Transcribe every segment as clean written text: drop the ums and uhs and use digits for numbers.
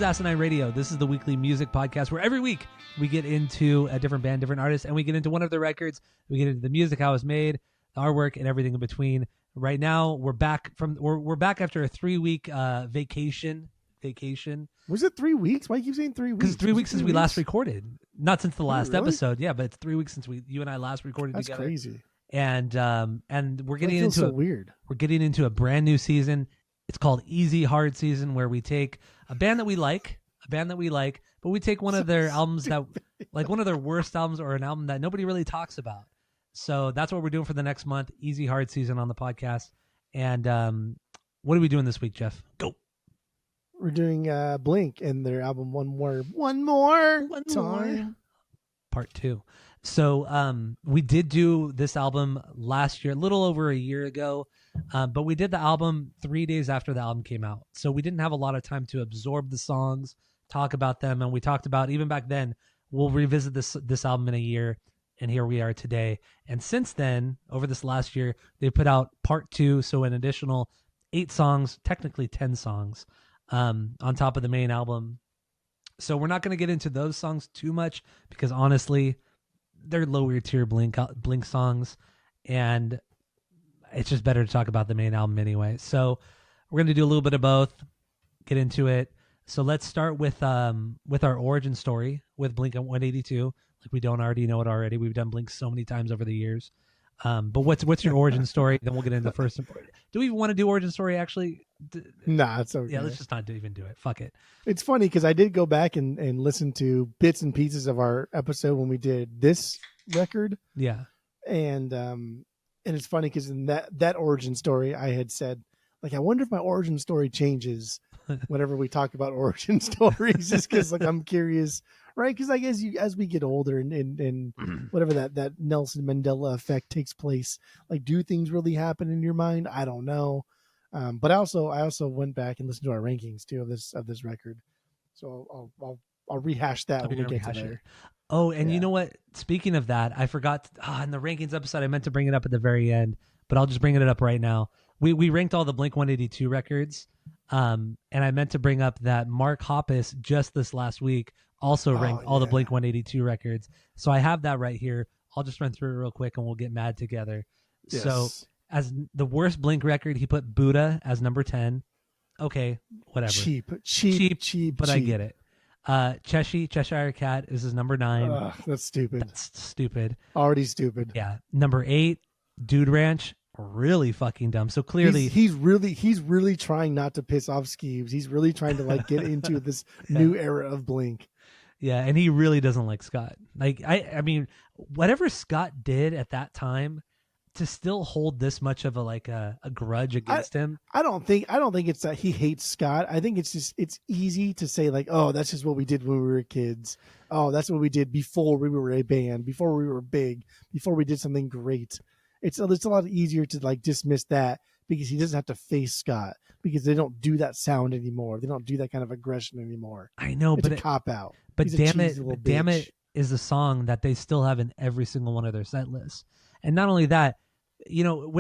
is Asinine Radio. This is the weekly music podcast where every week we get into a different band, different artist, and we get into one of their records. We get into the music, how it's made, the artwork, and everything in between. Right now, we're back after a 3-week vacation. Was it 3 weeks? Why do you keep saying 3 weeks? Because 3 weeks since we last recorded. Not since the last episode, yeah, but it's 3 weeks since you and I last recorded That's together. That's crazy. And we're getting into weird. We're getting into a brand new season. It's called Easy Hard Season, where we take a band that we like, but we take one of their albums that, like one of their worst albums or an album that nobody really talks about. So that's what we're doing for the next month, Easy Hard Season on the podcast. And what are we doing this week, Jeff? Go. We're doing Blink and their album One More Time. Part 2. So we did do this album last year, a little over a year ago, but we did the album 3 days after the album came out. So we didn't have a lot of time to absorb the songs, talk about them. And we talked about, even back then, we'll revisit this album in a year. And here we are today. And since then, over this last year, they put out part 2. So an additional 8 songs, technically 10 songs, on top of the main album. So we're not going to get into those songs too much because honestly, they're lower tier Blink songs, and it's just better to talk about the main album anyway. So we're going to do a little bit of both, get into it. So let's start with our origin story with Blink-182. Like we don't already know it already. We've done Blink so many times over the years. But what's your origin story? Then we'll get into the first. Do we even want to do origin story actually? Nah, it's okay. Yeah, let's just not even do it. Fuck it. It's funny because I did go back and listen to bits and pieces of our episode when we did this record. Yeah. And it's funny because in that origin story, I had said, like, I wonder if my origin story changes whenever we talk about origin stories, just because like I'm curious, right? Because I guess as we get older and whatever that Nelson Mandela effect takes place, like, do things really happen in your mind? I don't know. But I also went back and listened to our rankings too of this record, so I'll rehash that when we get to there. Oh, and you know what? Speaking of that, I forgot in the rankings episode. I meant to bring it up at the very end, but I'll just bring it up right now. We ranked all the Blink-182 records, and I meant to bring up that Mark Hoppus just this last week also ranked all the Blink-182 records. So I have that right here. I'll just run through it real quick, and we'll get mad together. Yes. So as the worst Blink record, he put Buddha as number 10. Okay, whatever. Cheap, but I get it. Cheshire Cat is his number 9. That's stupid. That's stupid. Already stupid. Yeah. Number 8, Dude Ranch. Really fucking dumb. So clearly he's really trying not to piss off Skeeves. He's really trying to like get into this new era of Blink. Yeah, and he really doesn't like Scott. Like I mean, whatever Scott did at that time, to still hold this much of a grudge against him. I don't think it's that he hates Scott. I think it's just it's easy to say like, oh, that's just what we did when we were kids. Oh, that's what we did before we were a band, before we were big, before we did something great. It's a lot easier to like dismiss that because he doesn't have to face Scott because they don't do that sound anymore. They don't do that kind of aggression anymore. I know, it's but a cop out. But damn it is a song that they still have in every single one of their set lists. And not only that, you know,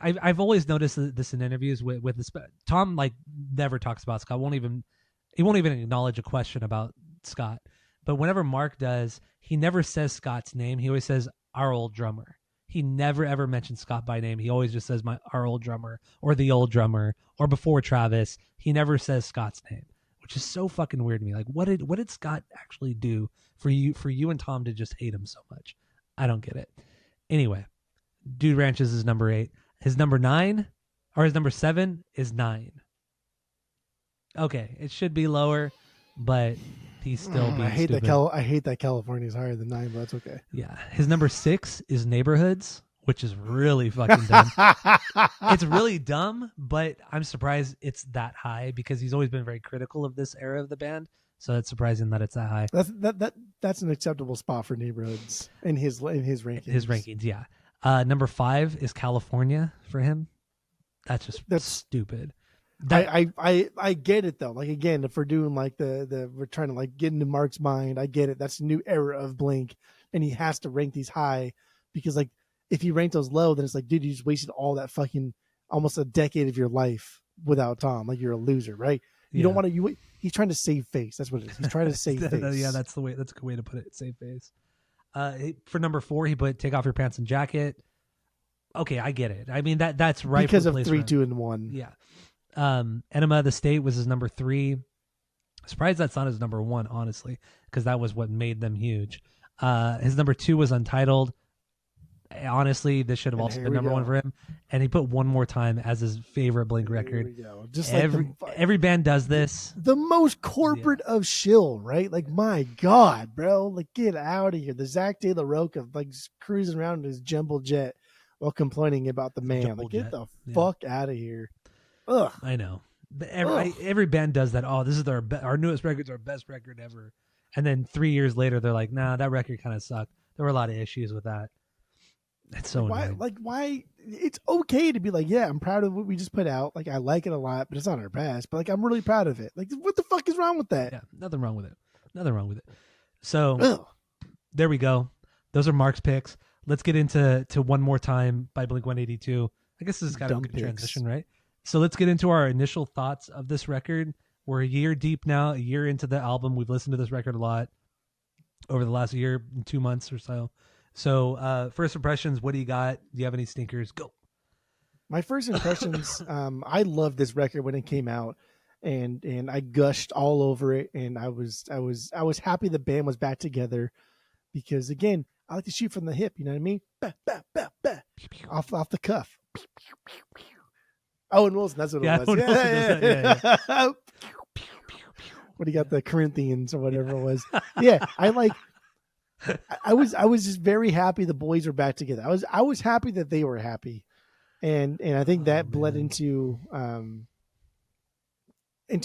I've always noticed this in interviews with this. Tom like never talks about Scott. He won't even acknowledge a question about Scott. But whenever Mark does, he never says Scott's name. He always says our old drummer. He never ever mentions Scott by name. He always just says our old drummer or the old drummer or before Travis. He never says Scott's name, which is so fucking weird to me. Like, what did Scott actually do for you and Tom to just hate him so much? I don't get it. Anyway, Dude Ranch is his number 8. His number 9 or his number 7 is 9. Okay, it should be lower, but he's still being stupid. I hate that California's higher than 9, but that's okay. Yeah, his number 6 is Neighborhoods, which is really fucking dumb. It's really dumb, but I'm surprised it's that high because he's always been very critical of this era of the band. So it's surprising that it's that high. That's an acceptable spot for Neighborhoods in his rankings. His rankings, yeah. Number 5 is California for him. That's stupid. I get it though. Like again, if we're doing like we're trying to like get into Mark's mind, I get it. That's a new era of Blink, and he has to rank these high because like if you rank those low, then it's like, dude, you just wasted all that fucking almost a decade of your life without Tom. Like you're a loser, right? You don't want to. he's trying to save face. That's what it is. He's trying to save face. Yeah, that's a good way to put it. Save face. For number 4, he put "Take Off Your Pants and Jacket." Okay, I get it. I mean that's right because of 3, 2, and 1. Yeah. Enema of the State was his number 3. Surprised that's not his number 1, honestly, because that was what made them huge. His number 2 was Untitled. Honestly, this should have also been number 1 for him. And he put One More Time as his favorite Blink record. Just every band does this. The most corporate of shill, right? Like, my God, bro. Like, get out of here. The Zach De La Roca, like, just cruising around in his jumbo jet while complaining about the man. Like, get the fuck out of here. Ugh. I know. Every band does that. Oh, this is our newest record's our best record ever. And then 3 years later, they're like, nah, that record kind of sucked. There were a lot of issues with that. It's so annoying. Why? It's okay to be like, yeah, I'm proud of what we just put out. Like, I like it a lot, but it's not our best. But like, I'm really proud of it. Like, what the fuck is wrong with that? Yeah, nothing wrong with it. So there we go. Those are Mark's picks. Let's get into One More Time by Blink-182. I guess this is kind of a good transition, right? So let's get into our initial thoughts of this record. We're a year deep now, a year into the album. We've listened to this record a lot over the last year, 2 months or so. So first impressions, what do you got? Do you have any stinkers? Go. My first impressions, I loved this record when it came out, and I gushed all over it, and I was happy the band was back together, because again, I like to shoot from the hip, you know what I mean? Bah, bah, bah, bah. Off the cuff. Owen Wilson, that's what it was. Yeah. What do you got, the Corinthians or whatever it was? Yeah, I was just very happy the boys were back together. I was happy that they were happy, and I think that bled into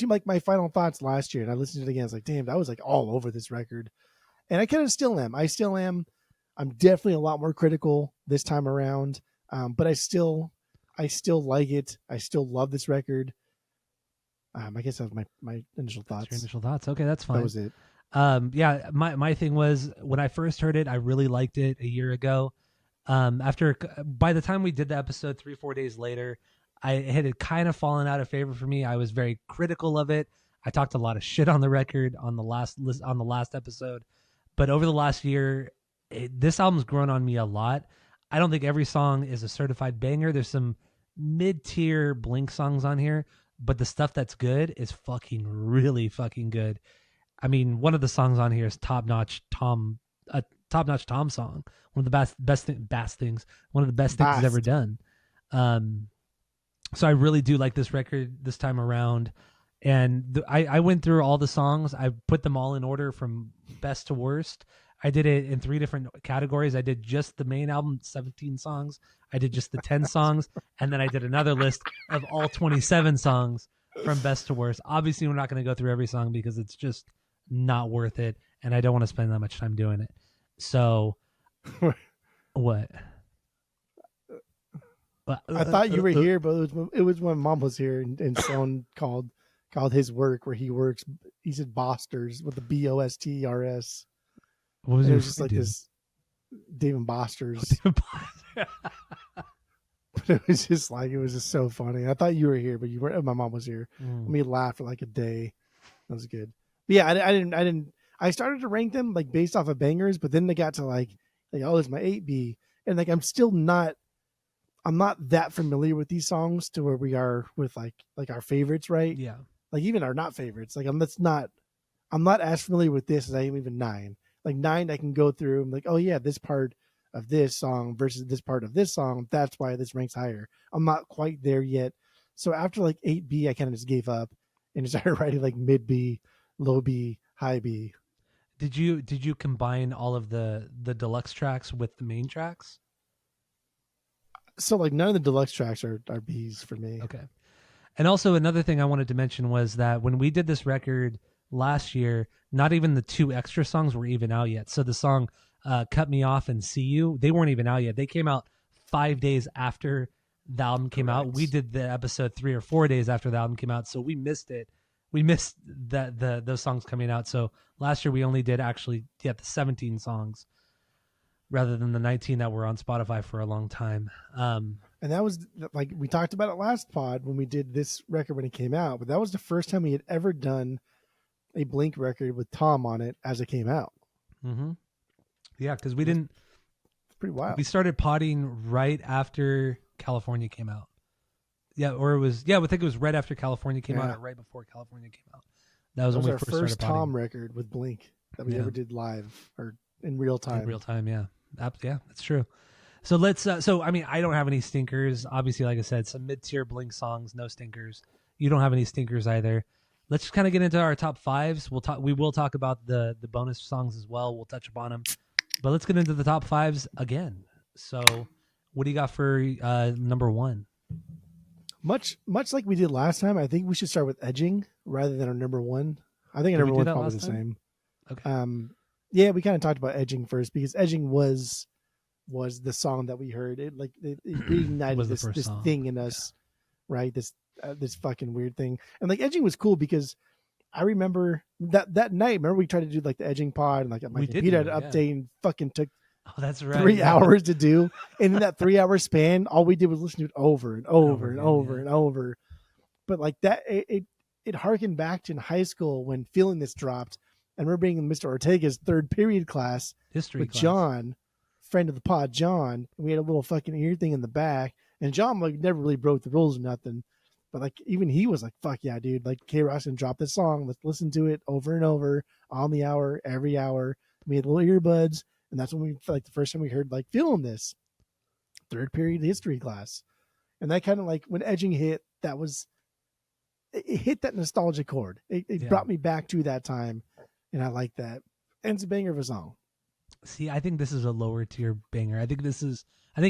like my final thoughts last year. And I listened to it again. I was like, damn, I was like all over this record, and I kind of still am. I still am. I'm definitely a lot more critical this time around, but I still like it. I still love this record. I guess that was my initial thoughts. That's your initial thoughts. Okay, that's fine. That was it. Yeah, my thing was, when I first heard it, I really liked it a year ago. By the time we did the episode 3-4 days later, it had kind of fallen out of favor for me. I was very critical of it. I talked a lot of shit on the record on the last episode, but over the last year, this album's grown on me a lot. I don't think every song is a certified banger. There's some mid-tier Blink songs on here, but the stuff that's good is fucking really fucking good. I mean, one of the songs on here is Top Notch Tom song. One of the best things. One of the best things he's ever done. So I really do like this record this time around. And I went through all the songs. I put them all in order from best to worst. I did it in 3 different categories. I did just the main album, 17 songs. I did just the 10 songs. And then I did another list of all 27 songs from best to worst. Obviously, we're not going to go through every song because it's just not worth it. And I don't want to spend that much time doing it. So, what? I thought you were here, but it was when Mom was here, and someone called his work where he works. He said Bosters with the BOSTRS. What was it? Was just like this Dave and Bosters. But it was just like, it was just so funny. I thought you were here, but you weren't. My mom was here. We laughed for like a day. That was good. But yeah, I didn't. I started to rank them like based off of bangers, but then they got to like oh, it's my 8B, and like I'm not that familiar with these songs to where we are with like our favorites, right? Yeah. Like even our not favorites. Like I'm not as familiar with this as I am even 9. Like 9, I can go through. I'm like, oh yeah, this part of this song versus this part of this song. That's why this ranks higher. I'm not quite there yet. So after like 8B, I kind of just gave up and started writing like mid B, low B, high B. Did you combine all of the deluxe tracks with the main tracks? So like none of the deluxe tracks are B's for me. Okay. And also another thing I wanted to mention was that when we did this record last year, not even the 2 extra songs were even out yet. So the song Cut Me Off and See You, they weren't even out yet. They came out 5 days after the album came out. We did the episode 3 or 4 days after the album came out, so we missed it. We missed those songs coming out. So last year we only did the 17 songs rather than the 19 that were on Spotify for a long time. And that was like, we talked about it last pod when we did this record when it came out, but that was the first time we had ever done a Blink record with Tom on it as it came out. Mm-hmm. Yeah, because It's pretty wild. we started potting right after California came out. Yeah, or it was, I think it was right after California came out or right before California came out. That was when we our first first started potting. Tom record with Blink that we ever did live or in real time. In real time, yeah. Yeah, that's true. So let's, I mean, I don't have any stinkers. Obviously, like I said, some mid-tier Blink songs, no stinkers. You don't have any stinkers either. Let's just kind of get into our top fives. We will talk about the bonus songs as well. We'll touch upon them. But let's get into the top fives again. So what do you got for number one? Much like we did last time, I think we should start with Edging rather than our number one. I think our number one's probably the same. Okay. Yeah, we kind of talked about Edging first because Edging was the song that we heard. It reignited this thing in us, right? This fucking weird thing. And like Edging was cool because I remember that night. Remember we tried to do like the Edging pod and like my computer had an update and fucking took that's right 3 hours to do. And in that 3 hour span, all we did was listen to it over and over and over and over. But like that, it harkened back to in high school when Feeling This dropped. And we're being in Mr. Ortega's third period class history with class. John, friend of the pod, John. We had a little fucking ear thing in the back, and John like never really broke the rules or nothing, but like even he was like, "Fuck yeah, dude! Like K-Rock's gonna drop this song. Let's listen to it over and over on the hour, every hour." We had little earbuds, and that's when we like the first time we heard like Feeling This, third period history class, and that kind of like when Edging hit, it hit that nostalgia chord. It brought me back to that time. And I like that. And it's a banger of a song. See, I think this is a lower tier banger. I think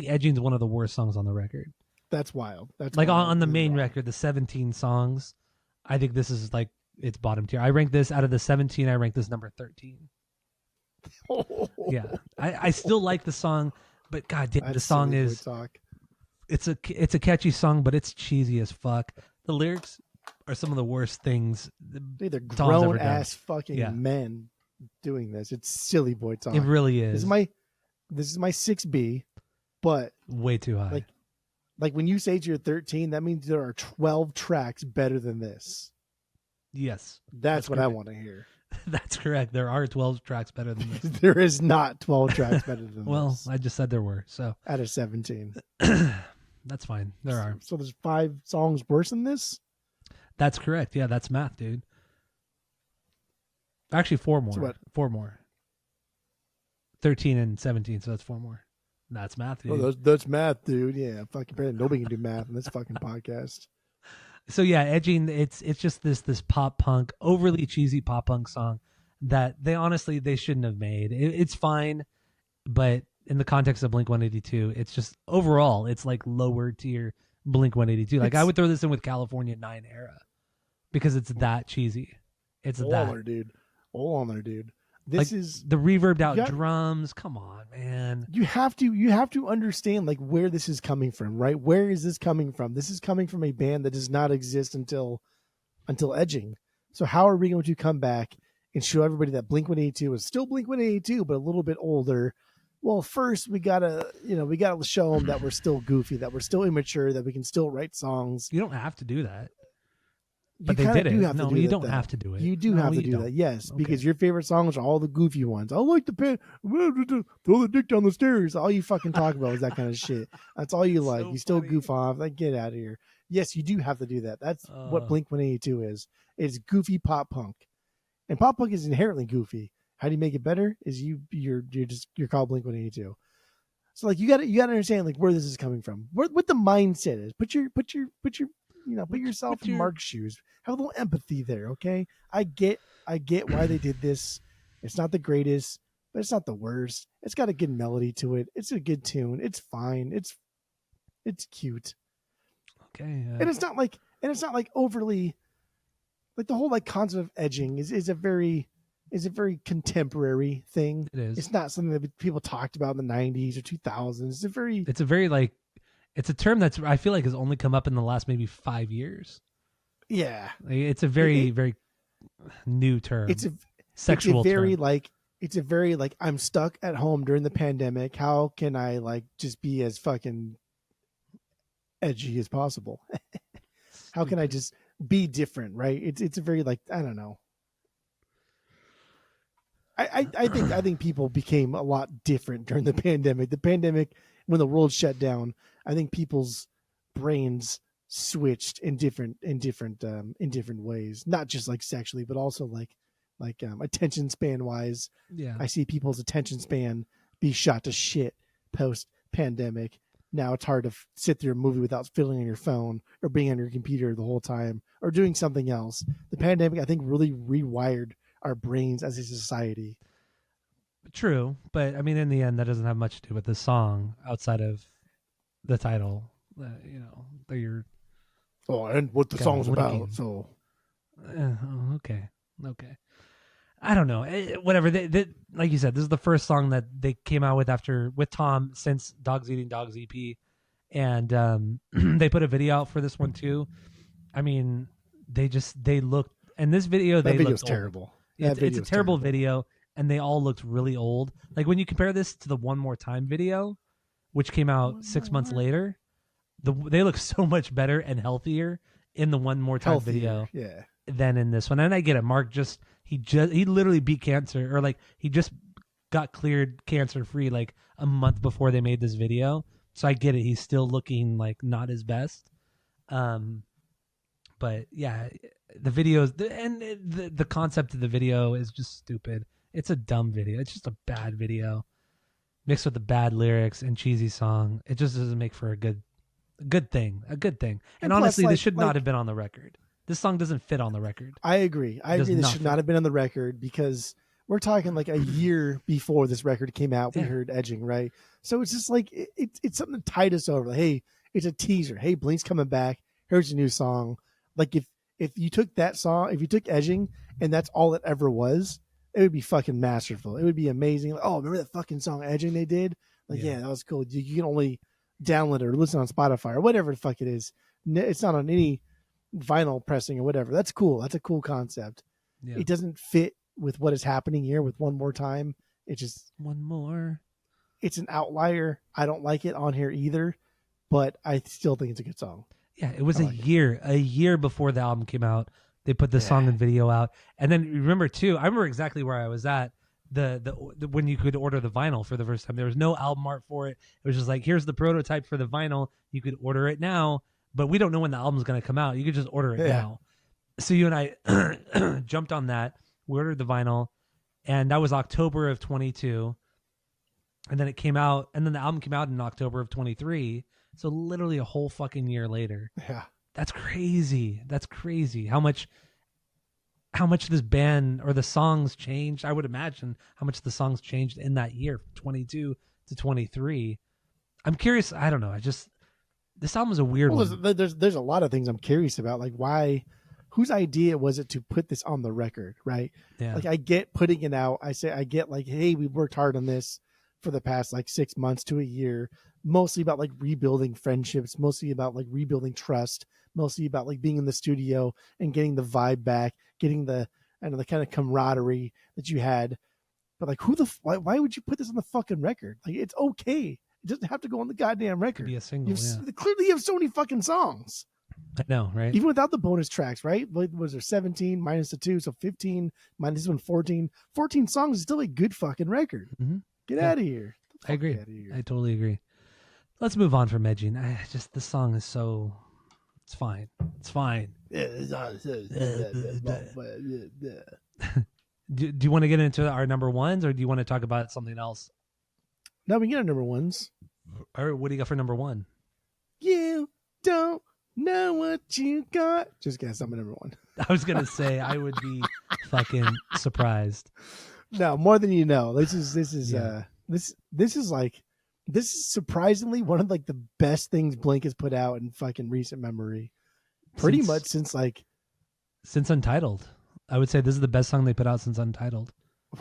Edging's one of the worst songs on the record. That's wild. That's like wild. on the main record, the 17 songs. I think this is like it's bottom tier. I rank this out of the 17. I rank this number 13. Yeah, I still like the song, but goddamn, the song is it's a catchy song, but it's cheesy as fuck. The lyrics are some of the worst things. They're grown ass fucking men doing this. It's silly boy talk. It really is. This is my 6B, but way too high. Like when you say you're 13, that means there are 12 tracks better than this. Yes, that's what correct. I want to hear. That's correct. There are 12 tracks better than this. There is not 12 tracks better than well, this. I just said there were. So out of 17, that's fine. There are. So there's 5 songs worse than this. That's correct. Yeah, that's math, dude. Actually, 4 more. So 4 more. 13 and 17, so that's 4 more. That's math, dude. Oh, that's math, dude. Yeah, fucking nobody can do math in this fucking podcast. So yeah, Edging, it's just this pop punk, overly cheesy pop punk song that they shouldn't have made. It's fine, but in the context of Blink-182, it's just overall, it's like lower tier Blink-182. Like I would throw this in with California 9 era because it's that cheesy. It's Hold that. Hold on there, dude. This is the reverbed out drums. Come on, man. You have to understand like where this is coming from, right? Where is this coming from? This is coming from a band that does not exist until Edging. So how are we going to come back and show everybody that Blink-182 is still Blink-182, but a little bit older? Well, first we gotta show them that we're still goofy, that we're still immature, that we can still write songs. You don't have to do that. But they did it. No, you don't have to do it. You do have to do that, yes, because your favorite songs are all the goofy ones. I like the pen, throw the dick down the stairs. All you fucking talk about is that kind of shit. That's all you like. You still goof off. Like, get out of here. Yes, you do have to do that. That's what Blink-182 is. It's goofy pop punk, and pop punk is inherently goofy. How do you make it better? Is you're called Blink-182. So like you got to understand like where this is coming from, what the mindset is. Put yourself in Mark's shoes. Have a little empathy there, okay? I get why they did this. It's not the greatest, but it's not the worst. It's got a good melody to it. It's a good tune. It's fine. It's cute. Okay. And it's not like overly like the whole like concept of edging is a very contemporary thing. It is. It's not something that people talked about in the 90s or 2000s. It's a term that's I feel like has only come up in the last maybe 5 years. Yeah, it's a very new term. It's a very I'm stuck at home during the pandemic. How can I like just be as fucking edgy as possible? How can I just be different? Right? It's a very like I don't know. I think people became a lot different during the pandemic. The pandemic, when the world shut down, I think people's brains switched in different ways, not just like sexually, but also like attention span wise. Yeah. I see people's attention span be shot to shit post pandemic. Now it's hard to sit through a movie without fiddling on your phone or being on your computer the whole time or doing something else. The pandemic, I think, really rewired our brains as a society. True, but I mean, in the end, that doesn't have much to do with the song outside of the title. That you're. Oh, and what the song's about. So, okay. I don't know. Whatever. They, like you said, this is the first song that they came out with with Tom since Dogs Eating Dogs EP, and they put a video out for this one too. I mean, they looked, and this video that video's looked terrible. Yeah, it's a terrible video, and they all looked really old. Like when you compare this to the One More Time video, which came out 6 months later, they look so much better and healthier in the One More Time video than in this one. And I get it. Mark he literally beat cancer, or like he just got cleared cancer free like a month before they made this video. So I get it. He's still looking like not his best. But yeah, the videos and the concept of the video is just stupid. It's a dumb video. It's just a bad video mixed with the bad lyrics and cheesy song. It just doesn't make for a good thing. And honestly, this should not have been on the record. This song doesn't fit on the record. I agree. This should not have been on the record because we're talking like a year before this record came out. We heard Edging, right? So it's just like it's something to tide us over. Like, hey, it's a teaser. Hey, Blink's coming back. Here's a new song. Like if you took that song, if you took Edging and that's all it ever was, it would be fucking masterful. It would be amazing. Like, oh, remember that fucking song Edging they did? Like, yeah, that was cool. You can only download it or listen on Spotify or whatever the fuck it is. It's not on any vinyl pressing or whatever. That's cool. That's a cool concept. Yeah. It doesn't fit with what is happening here with One More Time. It's just one more. It's an outlier. I don't like it on here either, but I still think it's a good song. Yeah, it was a year before the album came out. They put the song and video out, and then remember too. I remember exactly where I was at. The when you could order the vinyl for the first time. There was no album art for it. It was just like, here's the prototype for the vinyl. You could order it now, but we don't know when the album's going to come out. You could just order it now. So you and I jumped on that. We ordered the vinyl, and that was October of 22. And then it came out, and then the album came out in October of 23. So literally a whole fucking year later. Yeah. That's crazy. How much this band or the songs changed. I would imagine how much the songs changed in that year, from 22 to 23. I'm curious. I don't know. This album is a weird one. There's a lot of things I'm curious about. Like why, whose idea was it to put this on the record? Right. Yeah. Like I get putting it out. I get like, hey, we worked hard on this for the past like 6 months to a year, mostly about like rebuilding friendships, mostly about like rebuilding trust, mostly about like being in the studio and getting the vibe back, getting the kind of camaraderie that you had. But like, why would you put this on the fucking record? Like, it's okay. It doesn't have to go on the goddamn record. It could be a single. Clearly, you have so many fucking songs. I know, right? Even without the bonus tracks, right? Was there 17 minus the 2, so 15 minus this one 14? 14 songs is still a good fucking record. Mm-hmm. Get out of here. I agree. I totally agree. Let's move on from Edging. This song is so. It's fine. Do you want to get into our number ones, or do you want to talk about something else? No, we can get our number ones. All right, what do you got for number one? You don't know what you got. Just guess I'm number one. I was gonna say I would be fucking surprised. No, more than you know. This is surprisingly one of like the best things Blink has put out in fucking recent memory. Pretty much since Untitled. I would say this is the best song they put out since Untitled.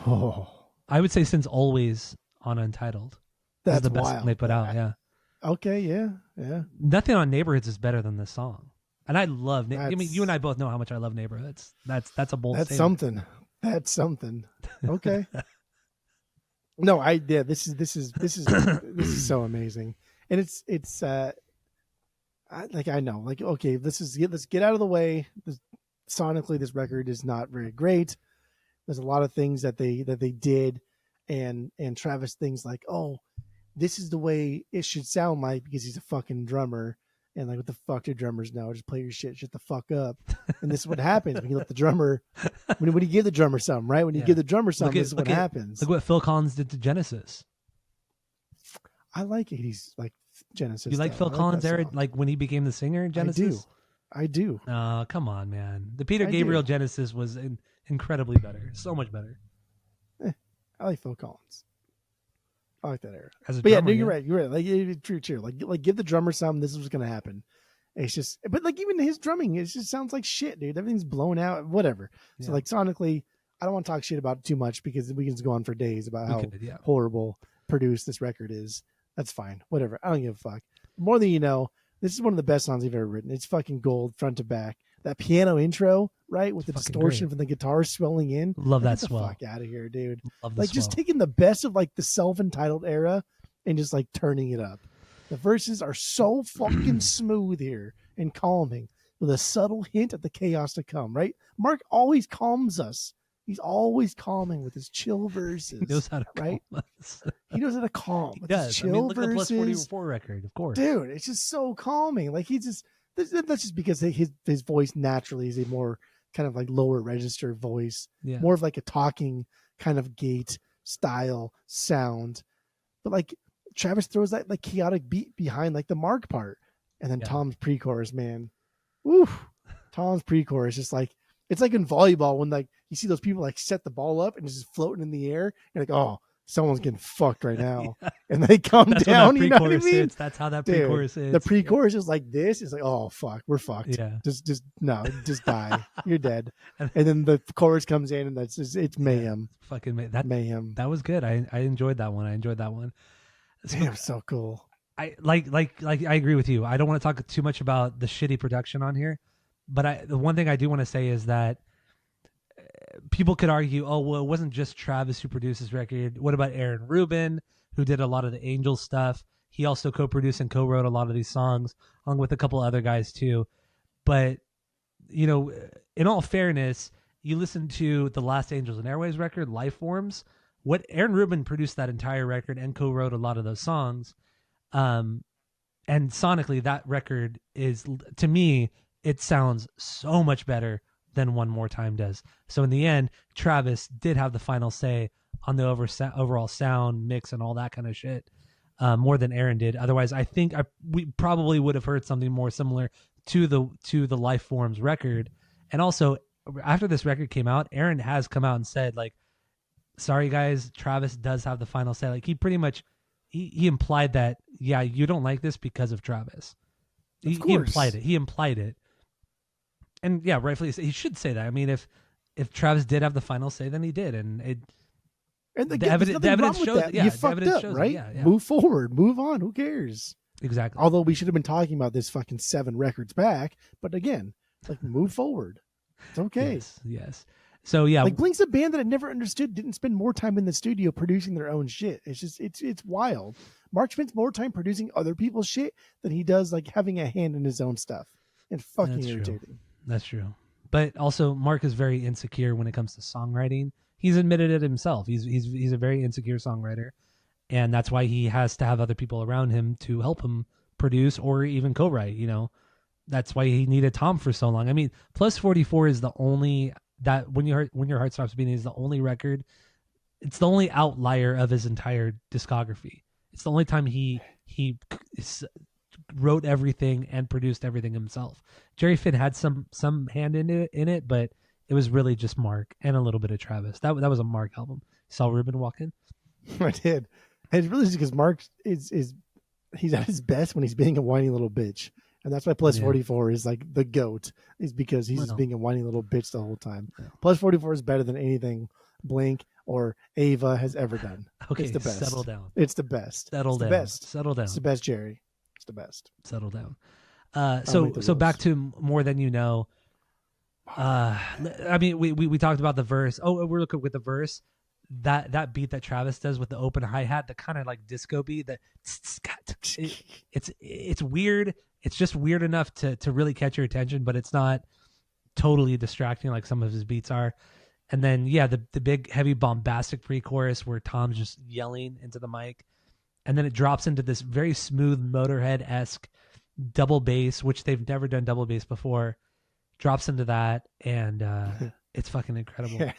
Oh. I would say since Always on Untitled. That's the best wild. song they put out, yeah. Okay, yeah. Nothing on Neighborhoods is better than this song. And I love I mean, you and I both know how much I love Neighborhoods. That's a bold statement. That's something. Okay. No, this is so amazing. And it's I know, like, okay, let's get out of the way. Sonically, this record is not very great. There's a lot of things that they did, and Travis thinks like, oh, this is the way it should sound like because he's a fucking drummer. And like, what the fuck do drummers know? Just play your shit, shut the fuck up. And this is what happens when you let the drummer, when you give the drummer something, right? When you give the drummer something, this is what happens. Look what Phil Collins did to Genesis. I like 80s like Genesis. You like Phil Collins era, like when he became the singer in Genesis? I do. Come on, man. The Peter Gabriel Genesis was incredibly better. So much better. I like Phil Collins. I like that era. But drummer, you're right. You're right. Like true. Like give the drummer something. This is what's gonna happen. It's just, but like even his drumming, it just sounds like shit, dude. Everything's blown out. Whatever. Yeah. So like sonically, I don't want to talk shit about it too much because we can just go on for days about how horrible produced this record is. That's fine. Whatever. I don't give a fuck. More than you know, this is one of the best songs I've ever written. It's fucking gold front to back. That piano intro, right, with the distortion from the guitar swelling in. Love that swell. Get the fuck out of here, dude. Love like just taking the best of like the self-entitled era and just like turning it up. The verses are so fucking smooth here and calming with a subtle hint at the chaos to come, right? Mark always calms us. He's always calming with his chill verses. He knows how to calm us. He knows how to calm. He does. His chill look at the Plus 44 record, of course. Dude, it's just so calming. Like he just, that's just because his voice naturally is a more kind of like lower register voice, more of like a talking kind of gait style sound. But like Travis throws that like chaotic beat behind like the Mark part, and then Tom's pre-chorus, man. Woo! Tom's pre-chorus just like, it's like in volleyball when like you see those people like set the ball up and it's just floating in the air. You're like, oh, someone's getting fucked right now. And they come down. You know what I mean? Hits. That's how that pre-chorus is. The pre-chorus is like this. It's like, oh fuck, we're fucked. Yeah. Just die. You're dead. And then the chorus comes in and it's mayhem. Fucking mayhem. That was good. I enjoyed that one. Damn, so cool. I like I agree with you. I don't want to talk too much about the shitty production on here, but the one thing I do want to say is that people could argue, oh, well, it wasn't just Travis who produced this record. What about Aaron Rubin, who did a lot of the Angel stuff? He also co-produced and co-wrote a lot of these songs, along with a couple other guys too. But, you know, in all fairness, you listen to the last Angels and Airwaves record, Life Forms. What Aaron Rubin produced that entire record and co-wrote a lot of those songs. And sonically, that record is, to me, it sounds so much better than One More Time does. So in the end, Travis did have the final say on the overall sound mix and all that kind of shit, more than Aaron did. Otherwise, I think we probably would have heard something more similar to the Life Forms record. And also, after this record came out, Aaron has come out and said, like, sorry guys, Travis does have the final say. Like, he pretty much he implied that, yeah, you don't like this because of Travis. He implied it. And yeah, rightfully, he should say that. I mean, if Travis did have the final say, then he did, and the evidence shows that. Yeah, you fucked up, right? Yeah. Move forward, move on. Who cares? Exactly. Although we should have been talking about this fucking 7 records back, but again, like, move forward. It's okay. Yes. So yeah, like Blink's a band that I never understood didn't spend more time in the studio producing their own shit. It's just it's wild. Mark spends more time producing other people's shit than he does like having a hand in his own stuff. And fucking irritating. That's true. But also, Mark is very insecure when it comes to songwriting. He's admitted it himself. He's a very insecure songwriter, and that's why he has to have other people around him to help him produce or even co-write. You know, that's why he needed Tom for so long. I mean, Plus 44 is the only that when your heart stops beating is the only record. It's the only outlier of his entire discography. It's the only time he wrote everything and produced everything himself. Jerry Finn had some hand in it, but it was really just Mark and a little bit of Travis. That was a Mark album. You saw Ruben walk in? I did. And it's really just because Mark is he's at his best when he's being a whiny little bitch. And that's why Plus 44 is like the GOAT, is because he's just being a whiny little bitch the whole time. Yeah. Plus 44 is better than anything Blink or Ava has ever done. Okay, it's the best. Settle down. It's the best. Settle down. Settle down. It's the best, Jerry. It's the best. Settle down. So back to More Than You Know. I mean, we talked about the verse. Oh, we're looking with the verse. That beat that Travis does with the open hi-hat, the kind of like disco beat that it's weird. It's just weird enough to really catch your attention, but it's not totally distracting like some of his beats are. And then the big heavy bombastic pre-chorus where Tom's just yelling into the mic, and then it drops into this very smooth Motorhead-esque double bass, which they've never done double bass before. Drops into that, and it's fucking incredible. Yeah.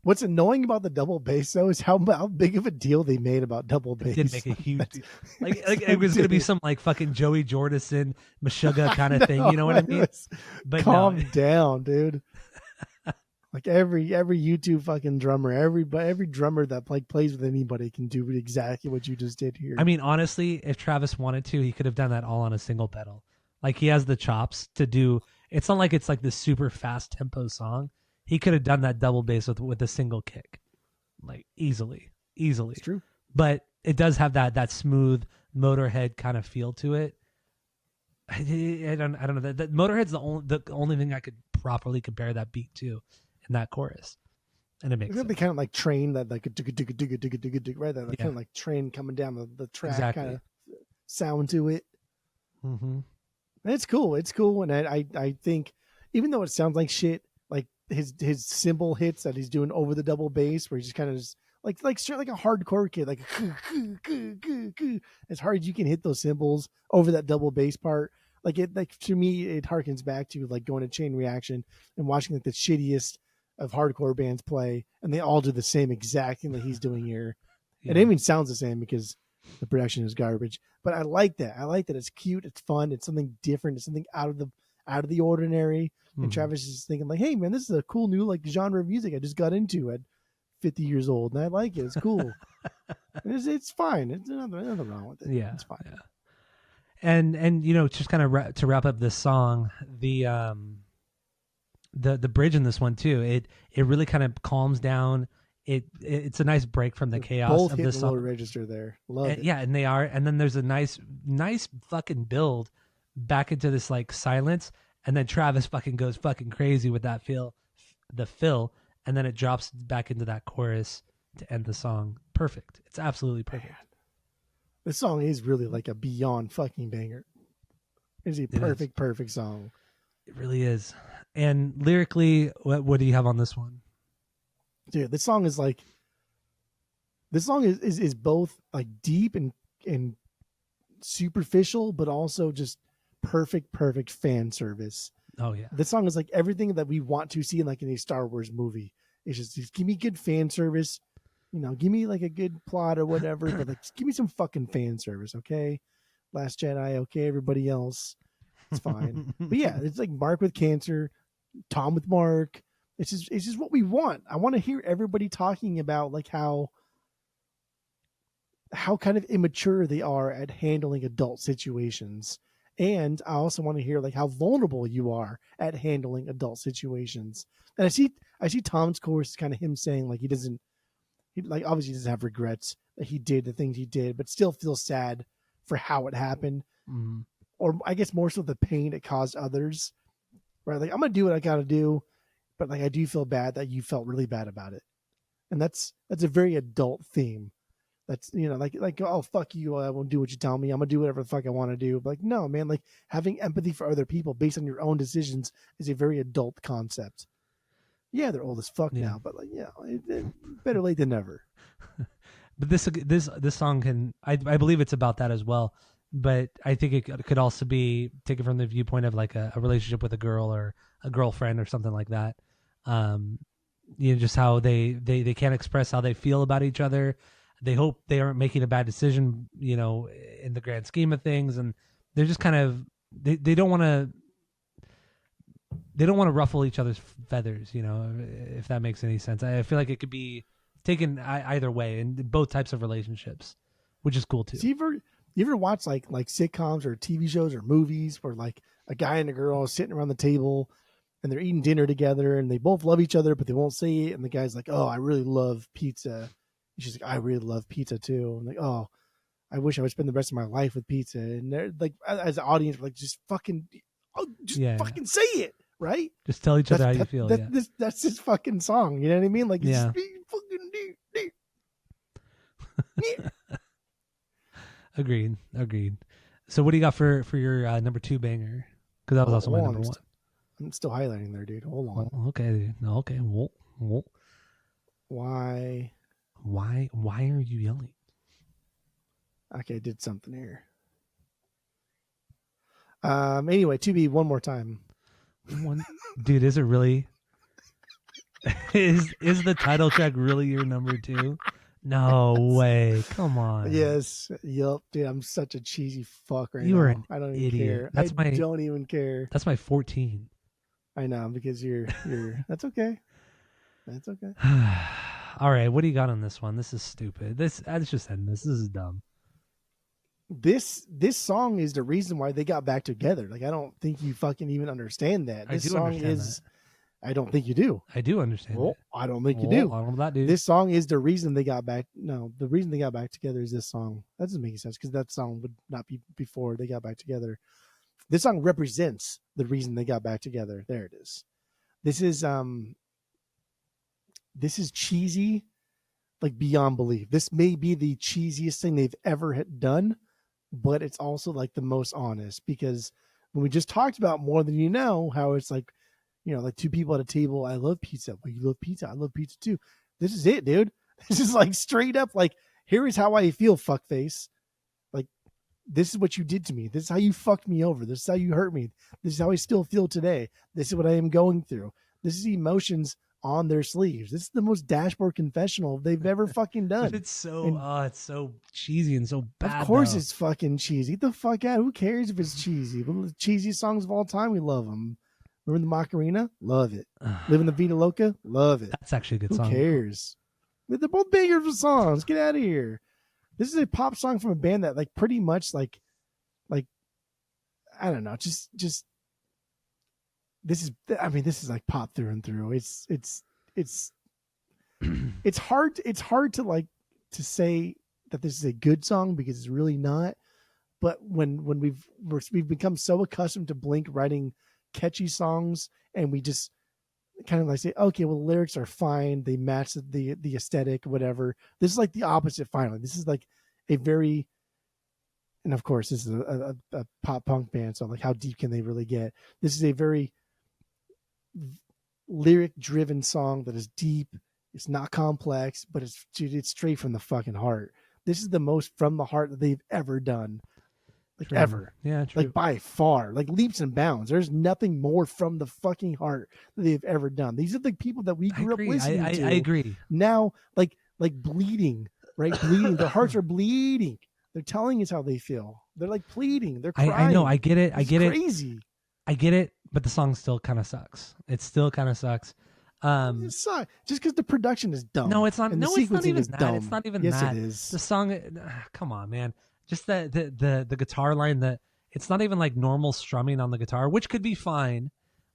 What's annoying about the double bass though is how big of a deal they made about double bass. It did make a huge deal. Like it was gonna be some like fucking Joey Jordison, Meshuggah kind of thing. You know what I mean? But calm down, dude. Like every YouTube fucking drummer, every drummer that plays with anybody can do exactly what you just did here. I mean, honestly, if Travis wanted to, he could have done that all on a single pedal. Like he has the chops to do. It's not like it's like this super fast tempo song. He could have done that double bass with a single kick, like easily. It's true. But it does have that smooth Motorhead kind of feel to it. I don't know. That Motorhead's the only thing I could properly compare that beat to in that chorus, and it makes sense. They kind of like train that like a right, that kind of like train coming down the track kind of sound to it. Mm-hmm. And it's cool. It's cool, and I think even though it sounds like shit, like his cymbal hits that he's doing over the double bass, where he's just kind of just like straight like a hardcore kid, like as hard as you can hit those cymbals over that double bass part. Like to me, it harkens back to like going to Chain Reaction and watching like the shittiest of hardcore bands play, and they all do the same exact thing that he's doing here. Yeah. It even sounds the same because the production is garbage. But I like that. I like that it's cute, it's fun, it's something different, it's something out of the ordinary. And Travis is thinking like, hey man, this is a cool new like genre of music I just got into at 50 years old, and I like it. It's cool. It's fine. There's nothing wrong with it. Yeah, it's fine. Yeah. And just kind of to wrap up this song, the bridge in this one too, it really kind of calms down. It's a nice break from the chaos both of hit this the song. lower register there. Love it. Yeah, and they are. And then there's a nice fucking build back into this like silence, and then Travis fucking goes fucking crazy with that the fill, and then it drops back into that chorus to end the song. Perfect. It's absolutely perfect. Man. This song is really like a beyond fucking banger. It's a perfect song. It really is. And lyrically, what do you have on this one? Dude, this song is both like deep and superficial, but also just perfect fan service. Oh yeah. This song is like everything that we want to see in like in a Star Wars movie. It's just give me good fan service. Give me like a good plot or whatever, but like just give me some fucking fan service, okay? Last Jedi, okay, everybody else, it's fine. But yeah, it's like Mark with cancer, Tom with Mark. It's just what we want. I want to hear everybody talking about like how kind of immature they are at handling adult situations. And I also want to hear like how vulnerable you are at handling adult situations. And I see Tom's chorus kind of him saying like he like obviously doesn't have regrets that he did the things he did, but still feels sad for how it happened. Mm-hmm. Or I guess more so the pain it caused others. Right? Like I'm gonna do what I gotta do, but like I do feel bad that you felt really bad about it. And that's a very adult theme. That's like oh fuck you, I won't do what you tell me. I'm gonna do whatever the fuck I want to do. But like no man, like having empathy for other people based on your own decisions is a very adult concept. Yeah, they're old as fuck now, but like better late than never. But this song can I believe it's about that as well. But I think it could also be taken from the viewpoint of like a relationship with a girl or a girlfriend or something like that. Just how they can't express how they feel about each other. They hope they aren't making a bad decision, in the grand scheme of things, and they're just kind of they don't want to ruffle each other's feathers, if that makes any sense. I feel like it could be taken either way in both types of relationships, which is cool too. So you ever watch like sitcoms or TV shows or movies where like a guy and a girl are sitting around the table and they're eating dinner together and they both love each other, but they won't say it. And the guy's like, oh, I really love pizza. And she's like, I really love pizza too. I'm like, oh, I wish I would spend the rest of my life with pizza. And they're like, as an audience, we're like, just fucking say it. Right? Just tell each other how you feel. That's his fucking song. You know what I mean? Like, yeah. Agreed. So what do you got for your number 2 banger? Because that was also my number 1. I'm still highlighting there, dude. Hold on. Well, okay. Okay. Well, Why? why are you yelling? Okay, I did something here. Anyway, 2B one more time. Dude, is it really? is the title track really your number 2? No way. Come on. Yes. Yep, dude. I'm such a cheesy fuck right You now. are an I don't even idiot. care. I don't even care. That's my 14. I know, because you're that's okay. That's okay. All right, what do you got on this one? This is stupid. I just end this. This is dumb. This song is the reason why they got back together. Like, I don't think you fucking even understand that. This song is that. I don't think you do. I do understand it. I don't think you do. I don't know that, dude. This song is the reason they got back. No, the reason they got back together is this song. That doesn't make any sense because that song would not be before they got back together. This song represents the reason they got back together. There it is. This is cheesy, like beyond belief. This may be the cheesiest thing they've ever done, but it's also like the most honest, because when we just talked about More Than You Know, how it's like, you know, like two people at a table. I love pizza. Well, you love pizza. I love pizza too. This is it, dude. This is like straight up like, here is how I feel, fuckface. Like, this is what you did to me. This is how you fucked me over. This is how you hurt me. This is how I still feel today. This is what I am going through. This is emotions on their sleeves. This is the most dashboard confessional they've ever fucking done. But it's so cheesy and so bad. Of course it's fucking cheesy. Get the fuck out. Who cares if it's cheesy? One of the cheesiest songs of all time. We love them. Remember the Macarena? Love it. Living the Vida Loca? Love it. That's actually a good song. Who cares? They're both bangers of songs. Get out of here. This is a pop song from a band that like pretty much like I don't know, just this is like pop through and through. It's hard to like to say that this is a good song because it's really not. But when we've become so accustomed to Blink writing catchy songs, and we just kind of like say, okay, well, the lyrics are fine, they match the aesthetic, whatever. This is like the opposite. Finally, this is like a very, and of course this is a pop punk band, so like how deep can they really get? This is a very lyric driven song that is deep. It's not complex, but it's straight from the fucking heart. This is the most from the heart that they've ever done. Like true. Ever. Yeah, true. Like by far, like leaps and bounds. There's nothing more from the fucking heart that they've ever done. These are the people that we grew up listening to. I agree. Now, like bleeding, right? Bleeding. Their hearts are bleeding. They're telling us how they feel. They're like pleading. They're crying. I know. I get it. It's crazy. I get it. But the song still kind of sucks. It still kind of sucks. It sucks. Just because the production is dumb. No, it's not. And no, the it's not even that. dumb. It's not even yes, that. Yes, it is. The song. Come on, man. Just the guitar line that it's not even like normal strumming on the guitar, which could be fine,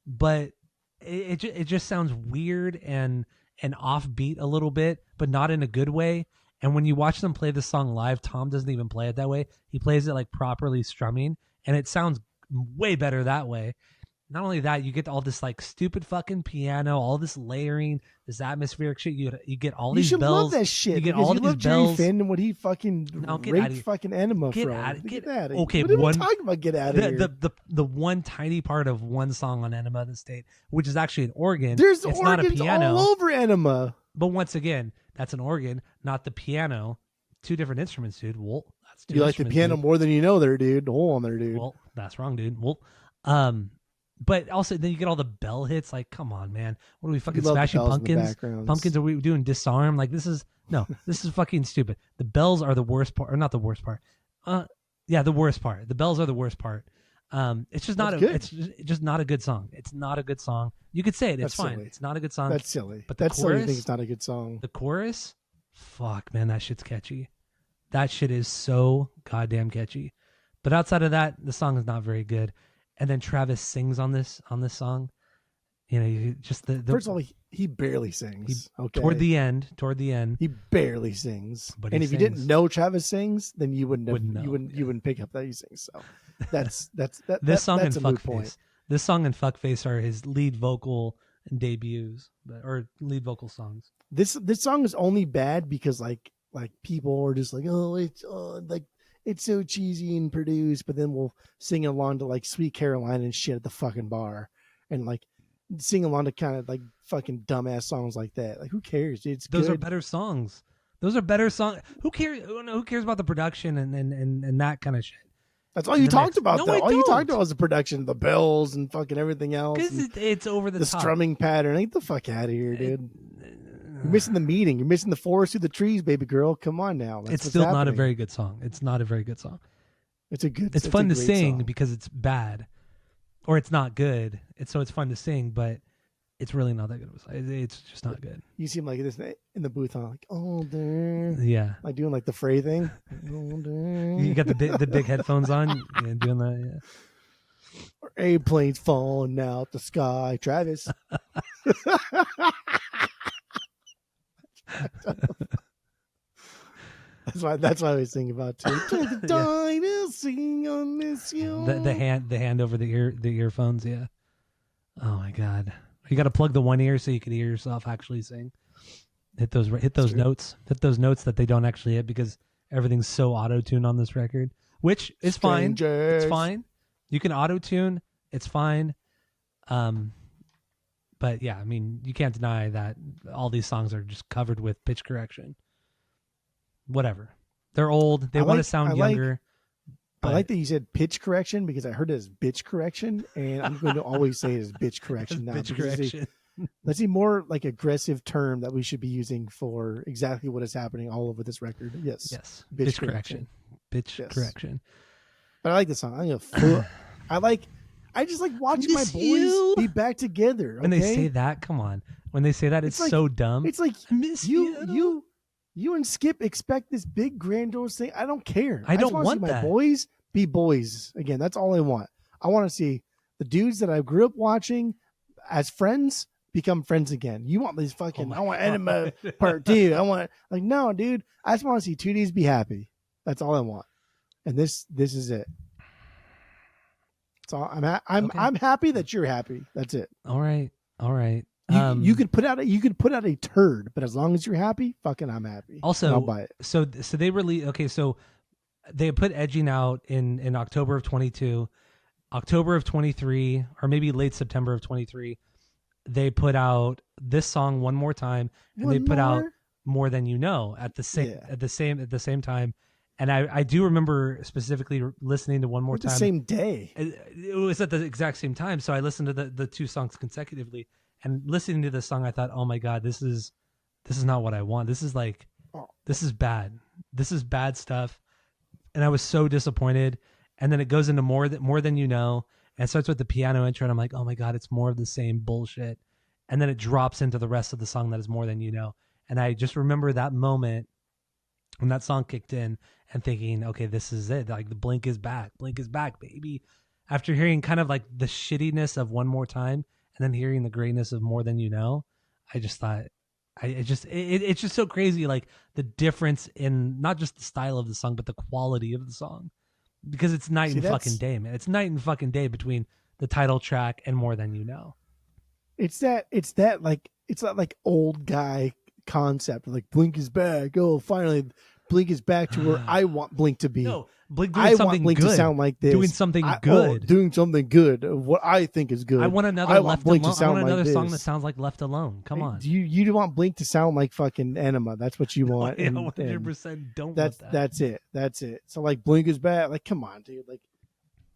but it just sounds weird and offbeat a little bit, but not in a good way. And when you watch them play the song live, Tom doesn't even play it that way. He plays it like properly strumming, and it sounds way better that way. Not only that, you get all this like stupid fucking piano, all this layering, this atmospheric shit. You get all these bells. You should love that shit. You get all these bells. Jerry Finn and what he fucking raped fucking Enema get from. Get out of okay, here. What are we talking about? Get out of here. The one tiny part of one song on Enema of the State, which is actually an organ. There's it's organs not a piano. all over Enema. But once again, that's an organ, not the piano. Two different instruments, dude. Well, that's two. You like the piano dude. More than you know, there, dude. Hold on, there, dude. Well, that's wrong, dude. Well, but also then you get all the bell hits. Like, come on, man. What are we fucking Smashing Pumpkins? Pumpkins? Are we doing Disarm? Like, this is fucking stupid. The bells are the worst part, or not the worst part. Yeah, the worst part. The bells are the worst part. It's just not. It's just not a good song. It's not a good song. You could say it. It's fine. Silly. It's not a good song. That's silly. But that's silly. You think it's not a good song? The chorus, fuck, man, that shit's catchy. That shit is so goddamn catchy. But outside of that, the song is not very good. And then Travis sings on this song. You know, you just the first of all, he barely sings. Toward the end, he barely sings. But and if sings. You didn't know Travis sings, then you wouldn't know. You wouldn't pick up that he sings. So that's this song that's and a moot point. Fuckface. This song and Fuckface are his lead vocal debuts, or lead vocal songs. This song is only bad because like people are just like, oh, it's like. It's so cheesy and produced, but then we'll sing along to like Sweet Caroline and shit at the fucking bar. and like sing along to kind of like fucking dumbass songs like that. Like, who cares? It's Those good. are better songs. Those are better songs. Who cares? Who cares about the production and that kind of shit? That's all you talked about, no, though. I All you don't. talked about was the production, the bells, and fucking everything else. Because it's over the the top. strumming pattern. Get the fuck out of here, dude. You're missing the meeting. You're missing the forest through the trees, baby girl. Come on now. It's still not a very good song. It's not a very good song. It's a good. It's fun to sing song. because it's bad, or it's not good. So it's fun to sing, but it's really not that good of a song. It's just not good. You seem like this in the booth, huh? Like, older. Yeah. Like doing like the Frey thing. Older. You got the big headphones on, doing that. Yeah. Or airplanes falling out the sky, Travis. That's what I was thinking about too. The hand over the earphones. Yeah. Oh my God. You got to plug the one ear so you can hear yourself actually sing. Hit those notes. Hit those notes that they don't actually hit because everything's so auto-tuned on this record, which is fine. It's fine. You can auto-tune. It's fine. But yeah, I mean, you can't deny that all these songs are just covered with pitch correction. Whatever. They're old. They want to sound younger. I like that you said pitch correction because I heard it as bitch correction, and I'm going to always say it as bitch correction now. Bitch correction. That's a more like aggressive term that we should be using for exactly what is happening all over this record. Yes. Bitch correction. Bitch correction. But I like the song. I just like watching my boys be back together. Okay? When they say that, come on. When they say that, it's like, so dumb. It's like you and Skip expect this big grandiose thing. I don't care. I don't just want see that. My boys be boys again. That's all I want. I want to see the dudes that I grew up watching as friends become friends again. You want these fucking? I want Enema Part 2. I want no, dude. I just want to see 2 dudes be happy. That's all I want. And this is it. So I'm happy that you're happy. That's it. All right. You could put out a turd, but as long as you're happy, fucking I'm happy. Also, I'll buy it. So they really so they put Edging Out in October of 22, October of 23, or maybe late September of 23. They put out this song One More Time, and they put out More Than You Know at the same time. And I do remember specifically listening to One More Time. The same day. It was at the exact same time. So I listened to the two songs consecutively. And listening to this song, I thought, oh my God, this is not what I want. This is this is bad. This is bad stuff. And I was so disappointed. And then it goes into More Than You Know. And it starts with the piano intro. And I'm like, oh my God, it's more of the same bullshit. And then it drops into the rest of the song that is More Than You Know. And I just remember that moment when that song kicked in and thinking, okay, this is it. Like the Blink is back. Blink is back, baby. After hearing kind of like the shittiness of One More Time and then hearing the greatness of More Than You Know, I just thought, it's just so crazy. Like the difference in not just the style of the song, but the quality of the song, because it's night and fucking day, man. It's night and fucking day between the title track and More Than You Know. It's that old guy concept. Like Blink is back. Oh, finally. Blink is back to where I want Blink to be. No, Blink doing something want Blink good. To sound like this. Doing something good. Doing something good. What I think is good. I want another Left Alone. I want another song that sounds like Left Alone. Come on. You want Blink to sound like fucking Enema. That's what you want. 100% don't want that. That's it. So like Blink is back. Like, come on, dude. Like,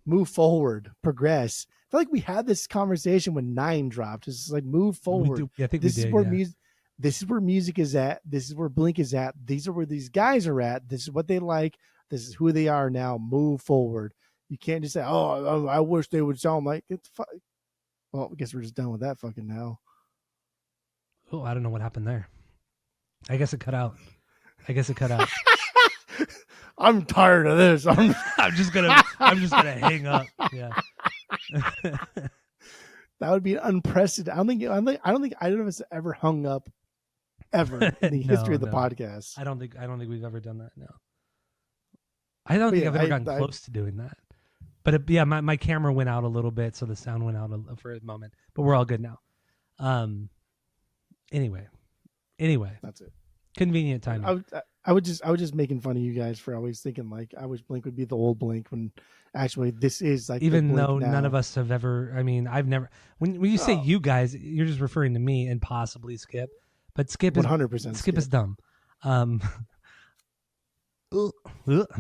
move forward, progress. I feel like we had this conversation when 9 dropped. It's like move forward. I think this we did, is where music. This is where music is at. This is where Blink is at. These are where these guys are at. This is what they like. This is who they are now. Move forward. You can't just say, "Oh, I wish they would sound like it." Well, I guess we're just done with that fucking now. Oh, I don't know what happened there. I guess it cut out. I'm tired of this. I'm just gonna hang up. Yeah. That would be unprecedented. I don't think either of us ever hung up ever in the history of the podcast. I don't think we've ever done that. No. I don't think I've ever gotten close to doing that. But my camera went out a little bit, so the sound went out for a moment. But we're all good now. Anyway, that's it. Convenient timing. I was just making fun of you guys for always thinking like I wish Blink would be the old Blink when actually this is like even the Blink though now. none of us have ever. I mean, I've never. When you say you guys, you're just referring to me and possibly Skip, but Skip is 100% Skip is dumb. I'm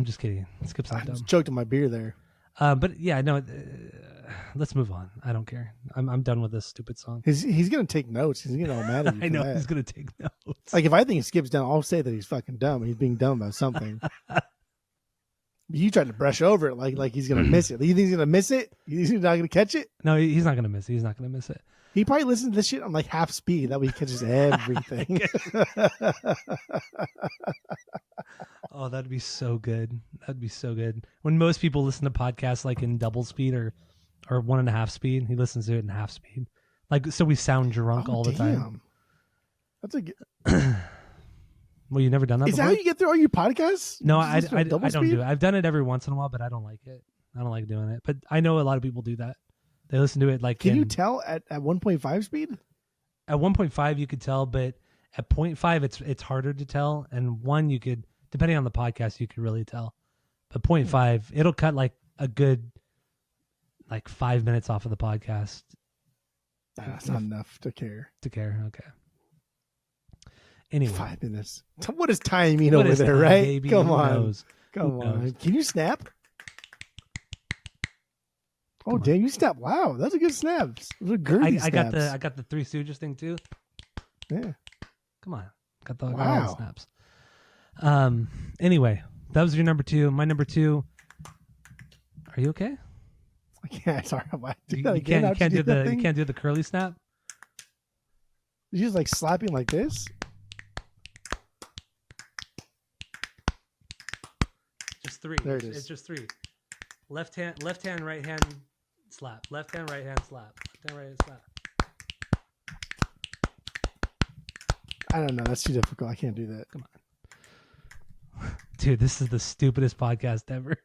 just kidding. Skip's not I dumb. just choked on my beer there. But yeah, no. Let's move on. I don't care. I'm done with this stupid song. He's gonna take notes. He's gonna get all mad at you. I know that. he's gonna take notes. Like if I think Skip's dumb, I'll say that he's fucking dumb. He's being dumb about something. You tried to brush over it like he's gonna miss it. You think he's gonna miss it? You think he's not gonna catch it? No, he's not gonna miss it. He's not gonna miss it. He probably listens to this shit on like half speed. That way he catches everything. Oh, that'd be so good. That'd be so good. When most people listen to podcasts like in double speed or 1.5 speed, he listens to it in half speed. Like so, we sound drunk all the time. That's a good. Well, you never done that Is before? that how you get through all your podcasts? No, You I just listen to double don't speed? do it. I've done it every once in a while, but I don't like it. I don't like doing it. But I know a lot of people do that. They listen to it like. Can you tell at 1.5 speed? At 1.5 you could tell, but at 0.5 it's harder to tell. And 1 you could, depending on the podcast, you could really tell. But 0.5 it'll cut like a good 5 minutes off of the podcast. That's not enough to care. Okay. Anyway, 5 minutes. What does time mean what over is there, time, right? baby? Come Who on. knows? Come Who on. knows? Can you snap? Oh, damn, you snap. Wow, that's a good snap. Those are girthy I got snaps. the Three Stooges thing too. Yeah. Come on. Got all the Wow. snaps. Anyway, that was your number 2. My number 2. Are you okay? I can't. Sorry, I do You, that you again. can't How'd you do that the thing? you can't do the curly snap. You're just like slapping like this. Just 3. There it is. It's just 3. Left hand, right hand, slap. Left hand, right hand, slap. Left hand, right hand, slap. I don't know. That's too difficult. I can't do that. Come on, dude. This is the stupidest podcast ever.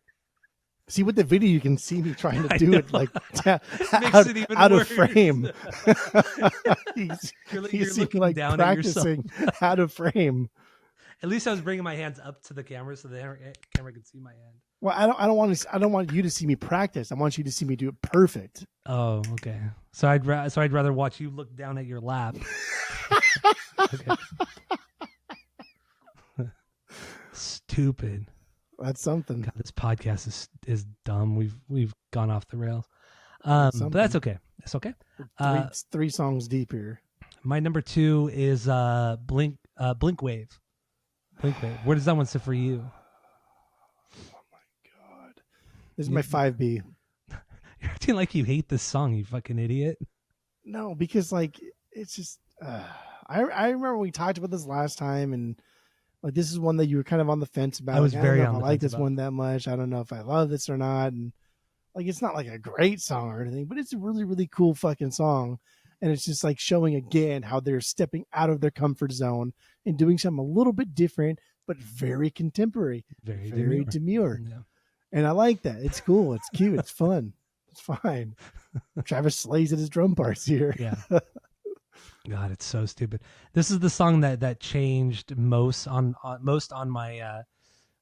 See, with the video, you can see me trying to I do it know. like Makes it even out of worse. frame. You're you see me looking like down at yourself. practicing out of frame. At least I was bringing my hands up to the camera so the camera could see my hand. Well, I don't want you to see me practice. I want you to see me do it perfect. Oh, okay. So I'd rather watch you look down at your lap. Okay. Stupid. That's something. God, this podcast is dumb. We've gone off the rails. But that's okay. It's okay. Three songs deep here. My number 2 is Blink Wave. Blink Wave. Where does that one sit for you? This is my 5B. You're acting like you hate this song, you fucking idiot. No, because like it's just I remember we talked about this last time, and like this is one that you were kind of on the fence about. I was like, very I don't on know if the I like fence this about one that much. I don't know if I love this or not, and like it's not like a great song or anything, but it's a really really cool fucking song, and it's just like showing again how they're stepping out of their comfort zone and doing something a little bit different, but very contemporary, very demure. Yeah. And I like that. It's cool. It's cute. It's fun. It's fine. Travis slays at his drum parts here. Yeah. God, it's so stupid. This is the song that changed most on my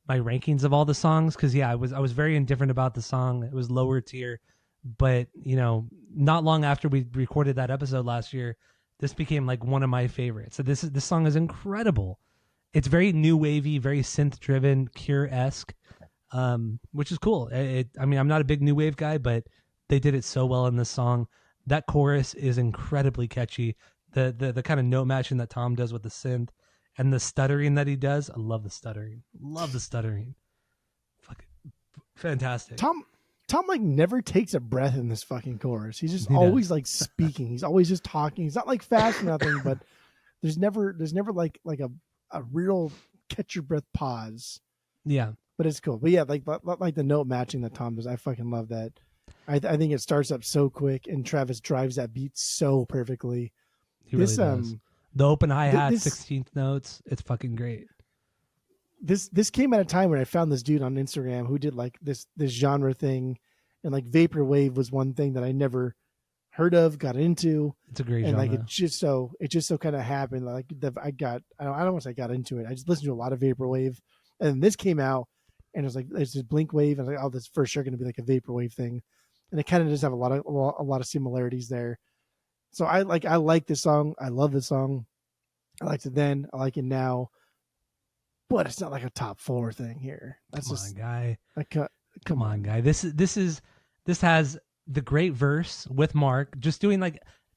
my rankings of all the songs, because I was very indifferent about the song. It was lower tier, but not long after we recorded that episode last year, this became like one of my favorites. So this song is incredible. It's very new wavy, very synth driven, Cure-esque. Which is cool. I mean, I'm not a big new wave guy, but they did it so well in this song. That chorus is incredibly catchy. The kind of note matching that Tom does with the synth and the stuttering that he does. I love the stuttering. Fucking fantastic. Tom like never takes a breath in this fucking chorus. He's just always like speaking. He's always just talking. He's not like fast or nothing, but there's never like a real catch your breath pause. Yeah. But it's cool. But yeah, like the note matching that Tom does, I fucking love that. I think it starts up so quick, and Travis drives that beat so perfectly. He really does. The open hi-hat, 16th notes, it's fucking great. This came at a time when I found this dude on Instagram who did like this genre thing, and like vaporwave was one thing that I never heard of, got into. It's a great And like genre. it just so kind of happened. Like I don't want to say I got into it. I just listened to a lot of vaporwave, and then this came out, and it was like it's just Blink Wave. And I was like, oh, this is for sure going to be like a vaporwave thing, and it kind of just have a lot of similarities there. So I like this song. I love this song. I liked it then. I like it now, but it's not like a top 4 thing here. That's Come on, guy. Come on, guy. This has the great verse with Mark just doing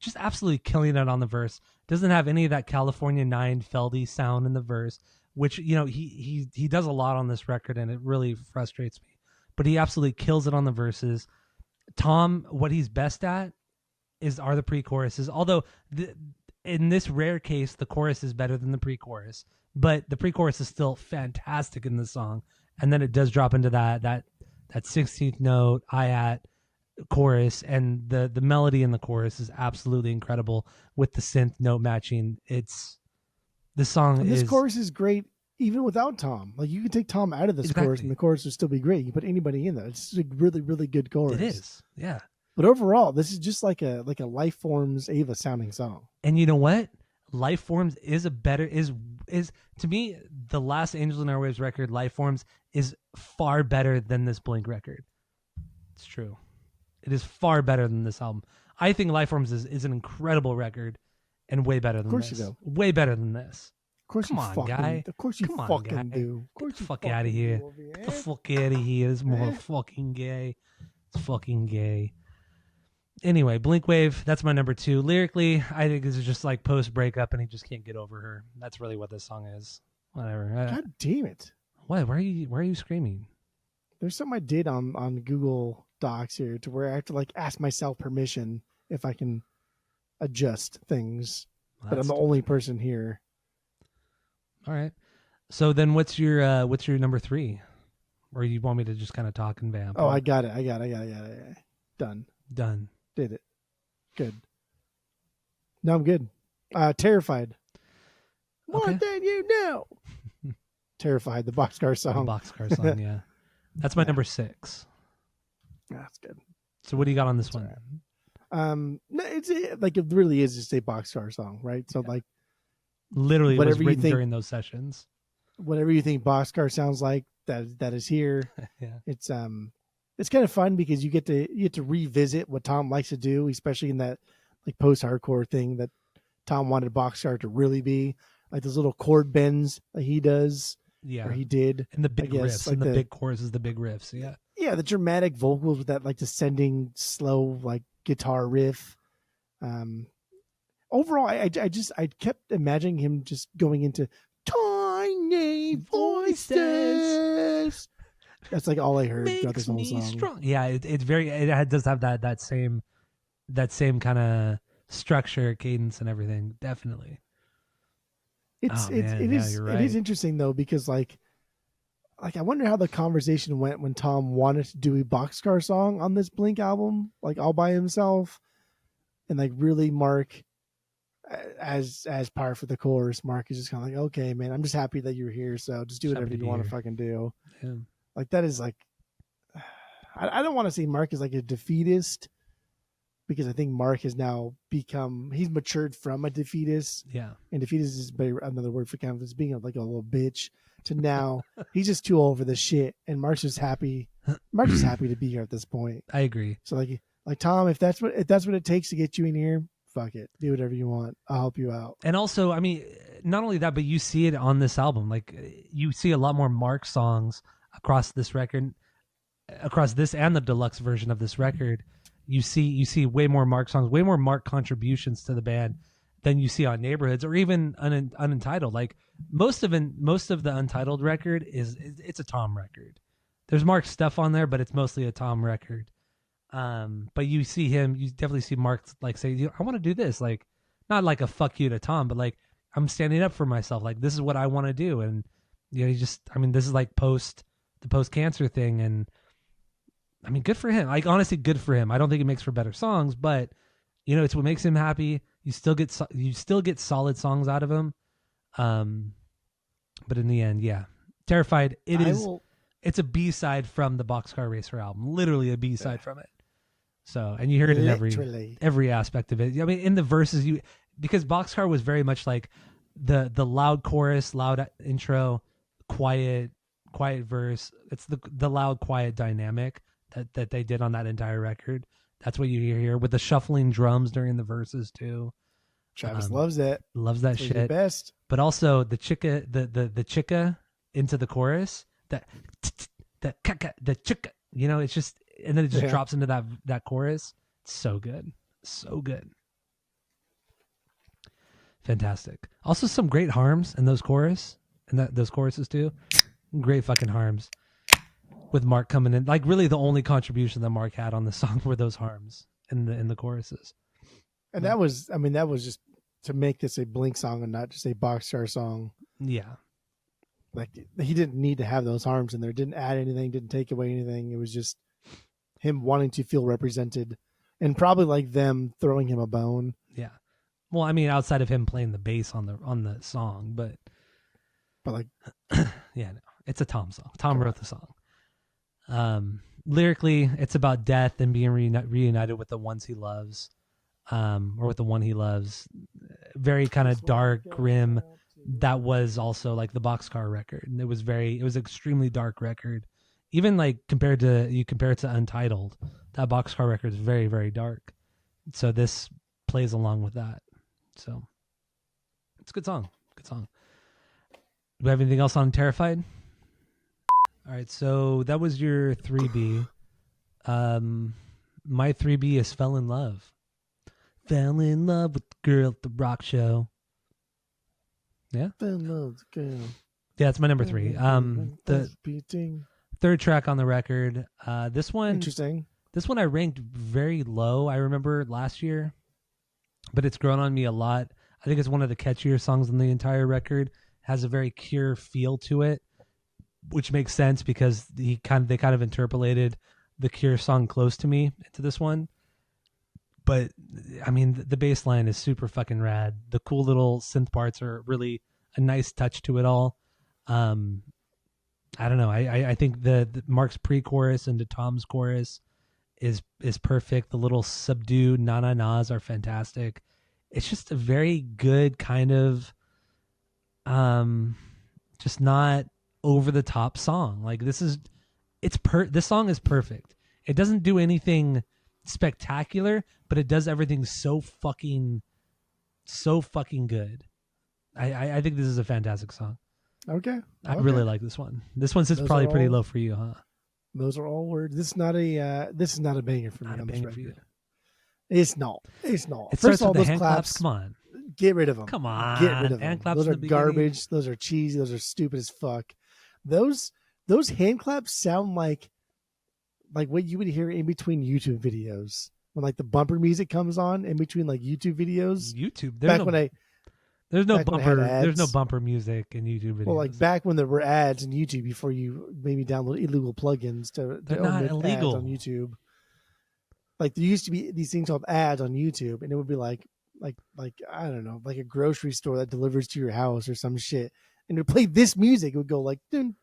just absolutely killing it on the verse. Doesn't have any of that California 9 Feldy sound in the verse, which he does a lot on this record, and it really frustrates me. But he absolutely kills it on the verses. Tom, what he's best at are the pre-choruses. Although in this rare case, the chorus is better than the pre-chorus, but the pre-chorus is still fantastic in the song. And then it does drop into that 16th note hi-hat chorus, and the melody in the chorus is absolutely incredible with the synth note matching. This chorus is great even without Tom. Like you could take Tom out of this chorus and the chorus would still be great. You put anybody in there. It's a really, really good chorus. It is. Yeah. But overall, this is just like a Life Forms Ava sounding song. And you know what? Life Forms is to me, the last Angels and Airwaves record, Life Forms, is far better than this Blink record. It's true. It is far better than this album. I think Life Forms is an incredible record and way better than this. Of course you do. Way better than this. Of course Come on, guy. Of course you fucking do. Get the fuck out of here. Get the fuck out of here. It's more fucking gay. It's fucking gay. Anyway, Blink Wave, that's my number 2. Lyrically, I think this is just like post breakup and he just can't get over her. That's really what this song is. Whatever. God damn it. What? Why are you screaming? There's something I did on Google Docs here to where I have to like ask myself permission if I can adjust things. But I'm the only person here. All right. So then what's your number 3? Or you want me to just kind of talk and vamp? Oh, I got it. Done. Did it. Good. No, I'm good. Terrified. More than you know. Terrified, the Boxcar song. The Boxcar song, yeah. That's my number 6. That's good. So what do you got on this one? Right. No, it really is just a Boxcar song, right? So like literally whatever was written during those sessions. Whatever you think Boxcar sounds like, that is here. Yeah. It's kind of fun because you get to revisit what Tom likes to do, especially in that like post-hardcore thing that Tom wanted Boxcar to really be, like those little chord bends that he does. Yeah, or he did, and the big riffs, like and the big choruses, the big riffs. Yeah, the dramatic vocals with that like descending slow like guitar riff. Overall, I kept imagining him just going into tiny voices. That's like all I heard throughout this whole song. Strong. Yeah, it does have that same kind of structure, cadence, and everything. Definitely. It is interesting though, because like I wonder how the conversation went when Tom wanted to do a Boxcar song on this Blink album, like all by himself, and like really Mark as par for the course. Mark is just kind of like, okay, man, I'm just happy that you're here, so just do whatever you want to fucking do. Yeah. Like that is like, I don't want to say Mark is like a defeatist, because I think Mark has now he's matured from a defeatist. Yeah. And defeatist is another word for kind of just being like a little bitch, to now he's just too old for this shit. And Mark's just happy. Mark's just happy to be here at this point. I agree. So like Tom, if that's what it takes to get you in here, fuck it. Do whatever you want. I'll help you out. And also, I mean, not only that, but you see it on this album. Like you see a lot more Mark songs across this record, across this and the deluxe version of this record. You see way more Mark songs, way more Mark contributions to the band than you see on Neighborhoods or even Unentitled. Like most of the Untitled record it's a Tom record. There's Mark stuff on there, but it's mostly a Tom record. But you definitely see Mark like say, I want to do this, like not like a fuck you to Tom, but like I'm standing up for myself. Like this is what I want to do, and this is like the post cancer thing, and I mean, good for him. Like honestly, good for him. I don't think it makes for better songs, but it's what makes him happy. You still get solid songs out of him. But in the end, yeah, Terrified. It's a B-side from the Boxcar Racer album. Literally a B-side from it. So, and you hear it in Literally. every aspect of it. I mean, in the verses, because Boxcar was very much like the loud chorus, loud intro, quiet verse. It's the loud quiet dynamic that they did on that entire record. That's what you hear here with the shuffling drums during the verses too. Travis loves that. Loves that shit. Best. But also the chica, the chica into the chorus, the chica, you know, it's just, and then it just drops into that chorus. It's so good. So good. Fantastic. Also some great harms in those chorus and those choruses too. Great fucking harms with Mark coming in. Like really the only contribution that Mark had on the song were those harms in the choruses. And that was just to make this a Blink song and not just a Boxcar song. Yeah. Like he didn't need to have those harms in there. Didn't add anything, didn't take away anything. It was just him wanting to feel represented and probably like them throwing him a bone. Yeah. Well, I mean, outside of him playing the bass on the song, but like, yeah, no, it's a Tom song. Tom wrote the song. Lyrically, it's about death and being reunited with the ones he loves, or with the one he loves. Very kind of dark, grim. That was also like the Boxcar record. And it was extremely dark record. Even like compare it to Untitled, that Boxcar record is very, very dark. So this plays along with that. So it's a good song. Good song. Do we have anything else on Terrified? All right, so that was your 3B. My 3B is Fell in Love. Fell in love with the girl at the rock show. Yeah? Fell in love with the girl. Yeah, it's my number 3. The third track on the record. This one, interesting. This one I ranked very low. I remember last year, but it's grown on me a lot. I think it's one of the catchier songs on the entire record. Has a very Cure feel to it, which makes sense because they kind of interpolated the Cure song Close to Me into this one. But I mean, the bass line is super fucking rad. The cool little synth parts are really a nice touch to it all. I don't know. I think the Mark's pre-chorus into Tom's chorus is perfect. The little subdued na-na-nas are fantastic. It's just a very good kind of just not over the top song. Like this song is perfect. It doesn't do anything spectacular, but it does everything so fucking good. I think this is a fantastic song. Okay. I really like this one. This one sits probably pretty low for you, huh? Those are all words. This is not a banger for me. Not a banger for you. It's not. It's not. It starts with the hand claps. Come on. Get rid of them. Come on. Get rid of them. Hand claps those are garbage. Beginning. Those are cheesy. Those are stupid as fuck. Those hand claps sound like what you would hear in between YouTube videos when like the bumper music comes on in between like YouTube videos. There's no bumper music in YouTube videos. Well, like back when there were ads in YouTube before you maybe download illegal plugins to not illegal ads on YouTube. Like there used to be these things called ads on YouTube, and it would be like I don't know, like a grocery store that delivers to your house or some shit, and it would play this music. It would go like dun.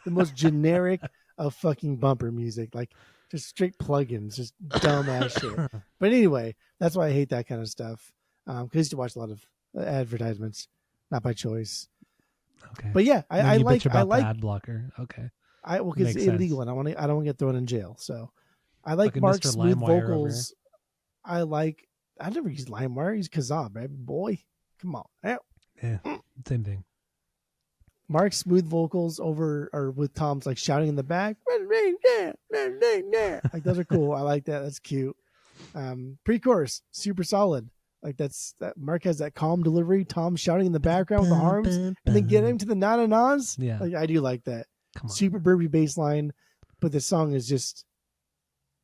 The most generic of fucking bumper music, like just straight plugins, just dumb ass shit. But anyway, that's why I hate that kind of stuff. Because I used to watch a lot of advertisements, not by choice. Okay. But yeah, I like the ad blocker. Okay. Because it's illegal and I don't want to get thrown in jail. So I like Mark's smooth vocals. I never used LimeWire. I used Kazaa, baby boy. Come on. Yeah. Same thing. Mark's smooth vocals or with Tom's like shouting in the back. Like those are cool. I like that. That's cute. Pre-chorus, super solid. Like that Mark has that calm delivery. Tom shouting in the background with the arms, and then get him to the na-na-nas. Yeah, like I do like that. Come on. Super burpy bass line, but the song is just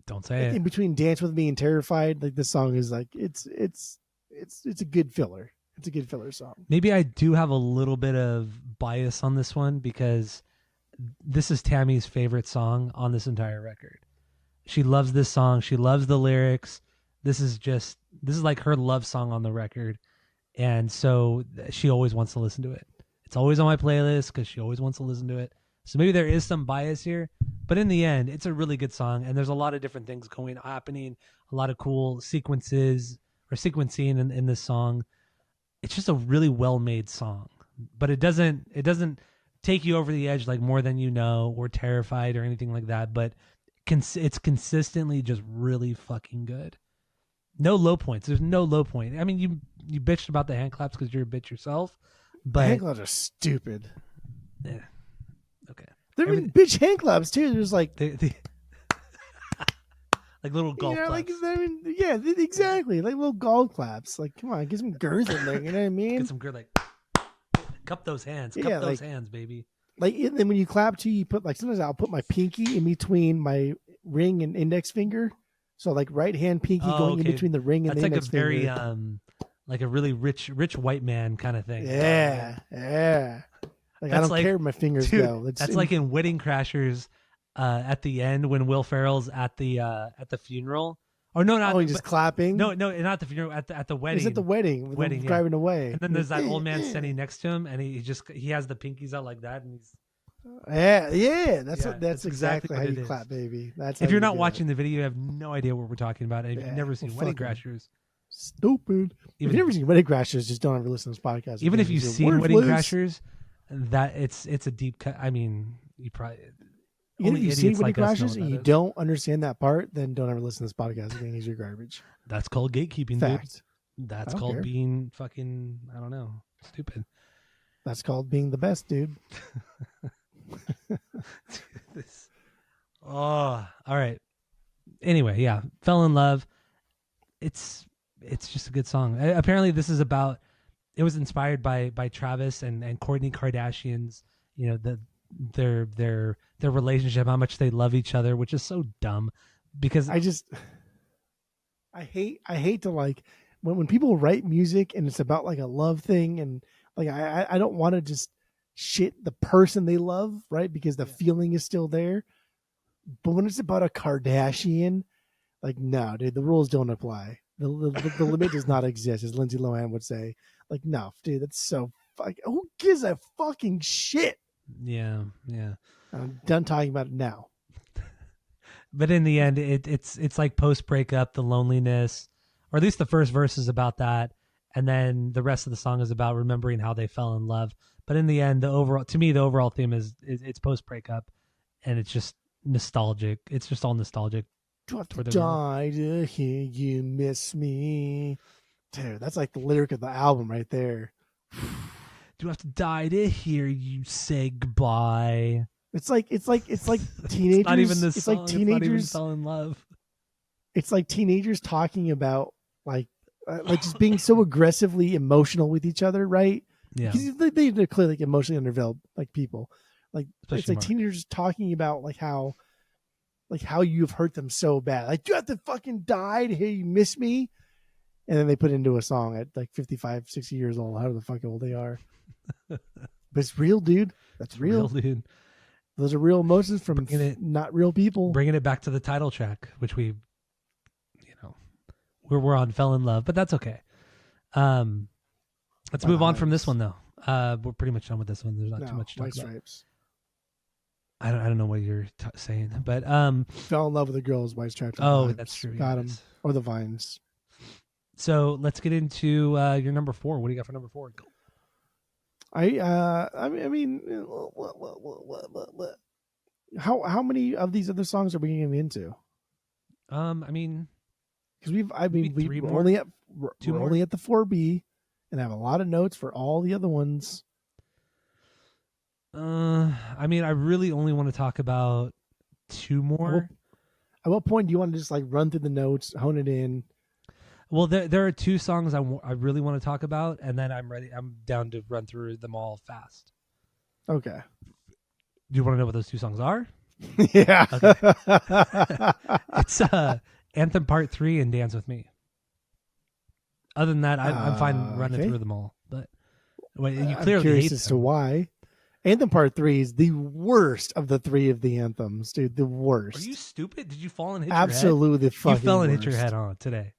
don't say it. In between Dance with Me and Terrified, like the song is like it's a good filler. It's a good filler song. Maybe I do have a little bit of bias on this one because this is Tammy's favorite song on this entire record. She loves this song. She loves the lyrics. This is like her love song on the record. And so she always wants to listen to it. It's always on my playlist because she always wants to listen to it. So maybe there is some bias here, But in the end, it's a really good song, and there's a lot of different things happening, a lot of cool sequences or sequencing in this song. It's just a really well made song, but it doesn't take you over the edge like More Than You Know or Terrified or anything like that. But it's consistently just really fucking good. No low points. There's no low point. I mean, you bitched about the hand claps because you're a bitch yourself, but the hand claps are stupid. Yeah. Okay. They're bitch hand claps too. There's like like little golf claps. Like yeah, exactly. Like little golf claps. Like, come on, get some girth in there. You know what I mean? Get some girth. Like, cup those hands. Cup those hands, baby. Like, and then when you clap too, you put like sometimes I'll put my pinky in between my ring and index finger. So like right hand pinky going in between the ring and the index finger. That's like a very like a really rich white man kind of thing. Yeah, yeah. Like, I don't care where my fingers go. That's like in Wedding Crashers, at the end when Will Ferrell's at the funeral. Oh no, not he's just clapping. No, not the funeral. At the wedding. He's at the wedding. Driving away. And then there's that old man standing next to him, and he has the pinkies out like that, and he's. Yeah. That's exactly how you clap, baby. That's if you're not watching the video, you have no idea what we're talking about. And if you've never seen Wedding Crashers, stupid. If you've never seen Wedding Crashers, just don't ever listen to this podcast. Even if you've seen Wedding Crashers, that it's a deep cut. I mean, you probably. If you've seen Wedding Crashers and you don't understand that part, then don't ever listen to this podcast again. Because you're garbage. That's called gatekeeping, Fact. Dude. That's called being fucking, I don't know, stupid. That's called being the best, dude. All right. Anyway, yeah, Fell in Love. It's just a good song. Apparently, this is about. It was inspired by Travis and Kourtney Kardashian's, their relationship, how much they love each other, which is so dumb. Because I hate to like when people write music and it's about like a love thing, and like I don't want to just shit the person they love, right? Because the feeling is still there. But when it's about a Kardashian, like, no, dude, the rules don't apply. The limit does not exist, as Lindsay Lohan would say. Like, no, dude, that's so who gives a fucking shit? Yeah. I'm done talking about it now. But in the end, it's like post breakup, the loneliness, or at least the first verse is about that, and then the rest of the song is about remembering how they fell in love. But in the end, the overall theme is it's post breakup, and it's just nostalgic. It's just all nostalgic. Do I have to die to hear you miss me? Dude, that's like the lyric of the album right there. Do I have to die to hear you say goodbye? It's like teenagers. It's not even this song. Like teenagers it's not even fell in love. It's like teenagers talking about like just being so aggressively emotional with each other, right? Yeah, they're clearly like emotionally underdeveloped like people. Like especially it's like Mark. Teenagers talking about like how you've hurt them so bad. Like, do you have to fucking die to hear you miss me? And then they put it into a song at like 55, 60 years old, however the fuck old they are. But it's real, dude. That's real, dude. Those are real emotions from not real people. Bringing it back to the title track, which we're on Fell in Love, but that's okay. Let's move on from this one though. We're pretty much done with this one. There's not too much to talk White about. Stripes. I don't know what you're saying, but fell in love with the girls, White Stripes. Oh, that's true. Got them, or the Vines. So let's get into your number 4. What do you got for number 4? I mean, how many of these other songs are we getting into? I mean, because we're only at the 4B, and I have a lot of notes for all the other ones. I mean, I really only want to talk about 2 more. At what point do you want to just like run through the notes, hone it in? Well, there are 2 songs I really want to talk about, and then I'm ready. I'm down to run through them all fast. Okay. Do you want to know what those 2 songs are? Yeah. Okay. It's Anthem Part 3 and Dance With Me. Other than that, I'm fine running through them all. But you clearly I'm curious hate as them. to why. Anthem Part 3 is the worst of the 3 of the anthems, dude. The worst. Are you stupid? Did you fall and hit Absolutely your head? fucking You fell and worst. hit your head on today.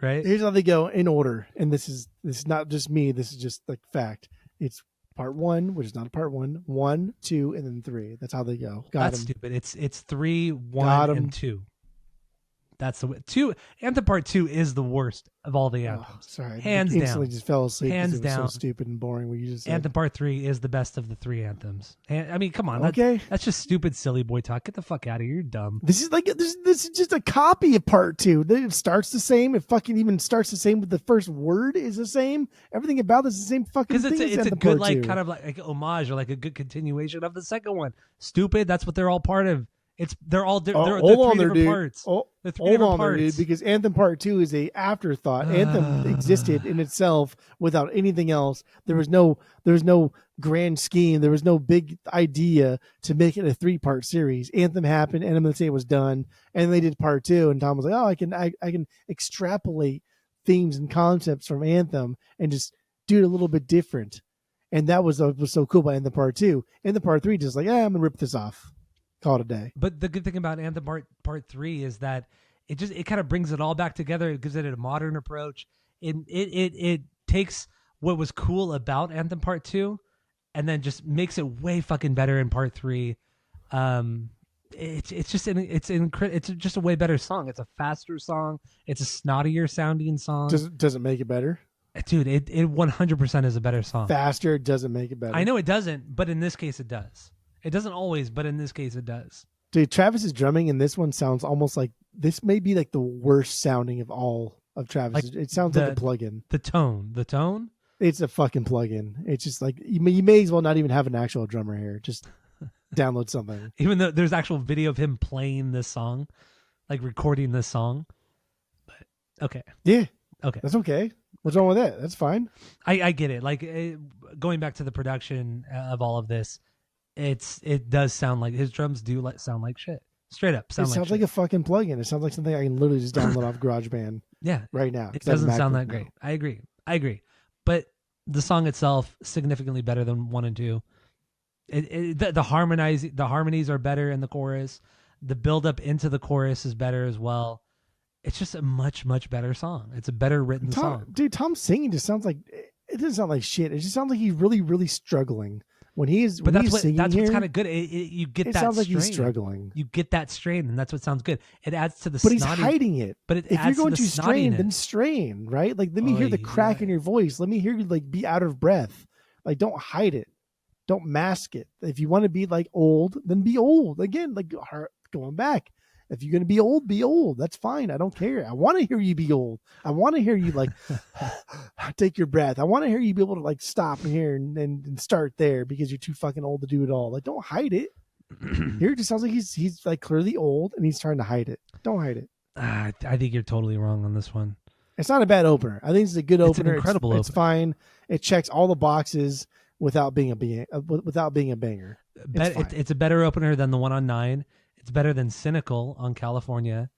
Right? Here's how they go in order, and this is not just me. This is just like fact. It's part 1, which is not a part 1, 1, 2, and then 3. That's how they go. Got That's him. stupid. It's 3, 1, Got him. and 2. That's the way. 2. Anthem Part 2 is the worst of all the anthems. Oh, sorry, Hands I instantly down. just fell asleep. Hands It was down. so stupid and boring. What you just said. Anthem Part 3 is the best of the 3 anthems. And, I mean, come on. Okay. That's just stupid, silly boy talk. Get the fuck out of here. You're dumb. This is just a copy of part 2. It starts the same. It fucking even starts the same with the first word is the same. Everything about this is the same fucking thing. Because it's a Anthem good, Part 2. kind of like homage or like a good continuation of the second one. Stupid. That's what they're all part of. They're all they're hold three on there, different dude. parts. Oh, They're 3 hold different on there, parts. dude, because Anthem Part 2 is a afterthought. Anthem existed in itself without anything else. There was no grand scheme. There was no big idea to make it a 3-part series. Anthem happened, and I'm gonna say it was done, and they did part 2, and Tom was like, "Oh, I can extrapolate themes and concepts from Anthem and just do it a little bit different." And that was so cool about Anthem Part 2. Anthem Part 3 just like, I'm gonna rip this off. Call it a day. But the good thing about Anthem Part 3 is that it kind of brings it all back together. It gives it a modern approach. It takes what was cool about Anthem Part 2 and then just makes it way fucking better in Part 3. It's just a way better song. It's a faster song. It's a snottier sounding song. Does it make it better? Dude, it 100% is a better song. Faster doesn't make it better. I know it doesn't, but in this case it does. It doesn't always, but in this case it does. Dude, Travis's drumming in this one sounds almost like this may be like the worst sounding of all of Travis. Like it sounds like a plugin. The tone. It's a fucking plugin. It's just like you may as well not even have an actual drummer here. Just download something. Even though there's actual video of him playing this song, like recording this song. But okay. Yeah. Okay. That's okay. What's wrong with that? That's fine. I get it. Like going back to the production of all of this, it does sound like his drums do sound like shit. Straight up It sounds like a fucking plugin. It sounds like something I can literally just download off GarageBand. Yeah. Right now. It doesn't sound that great. I agree. But the song itself significantly better than 1 and 2. The harmonies are better in the chorus. The build up into the chorus is better as well. It's just a much, much better song. It's a better written song. Dude, Tom's singing just sounds like it doesn't sound like shit. It just sounds like he's really, really struggling when he's But that's singing what's here. kind of good. You get It that sounds like strain. he's struggling. You get that strain, and that's what sounds good. It adds to the But he's snotty, hiding it. But it if adds you're going to the to strain, snottiness. then strain, right? Like let me hear the crack in your voice. Let me hear you like be out of breath. Like don't hide it. Don't mask it. If you want to be like old, then be old. Again, like going back. If you're going to be old, be old. That's fine. I don't care. I want to hear you be old. I want to hear you like take your breath. I want to hear you be able to like stop here and start there because you're too fucking old to do it all. Like don't hide it. Here it just sounds like he's like clearly old and he's trying to hide it. Don't hide it. I think you're totally wrong on this one. It's not a bad opener. I think it's a good opener. An incredible It's fine. It checks all the boxes without being a banger. It's a better opener than the one on 9. It's better than Cynical on California.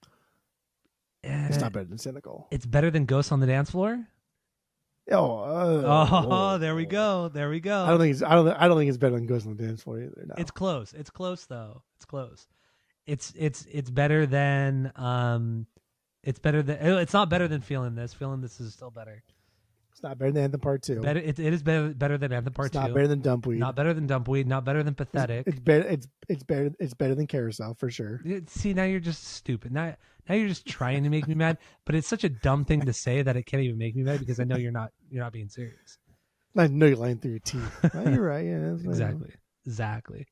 It's not better than Cynical. It's better than Ghosts on the Dance Floor. There we go. There we go. I don't think it's better than Ghosts on the Dance Floor either. No. It's close. It's close though. It's close. It's better than it's not better than Feeling This. Feeling This is still better. It's not better than Anthem Part 2. Better. It is better than Anthem Part 2. Not better than Dumpweed. Not better than Dumpweed. Not better than Pathetic. It's better. It's better than Carousel for sure. See, now you're just stupid. Now you're just trying to make me mad. But it's such a dumb thing to say that it can't even make me mad because I know you're not being serious. I know you're lying through your teeth. Well, you're right. Yeah, exactly.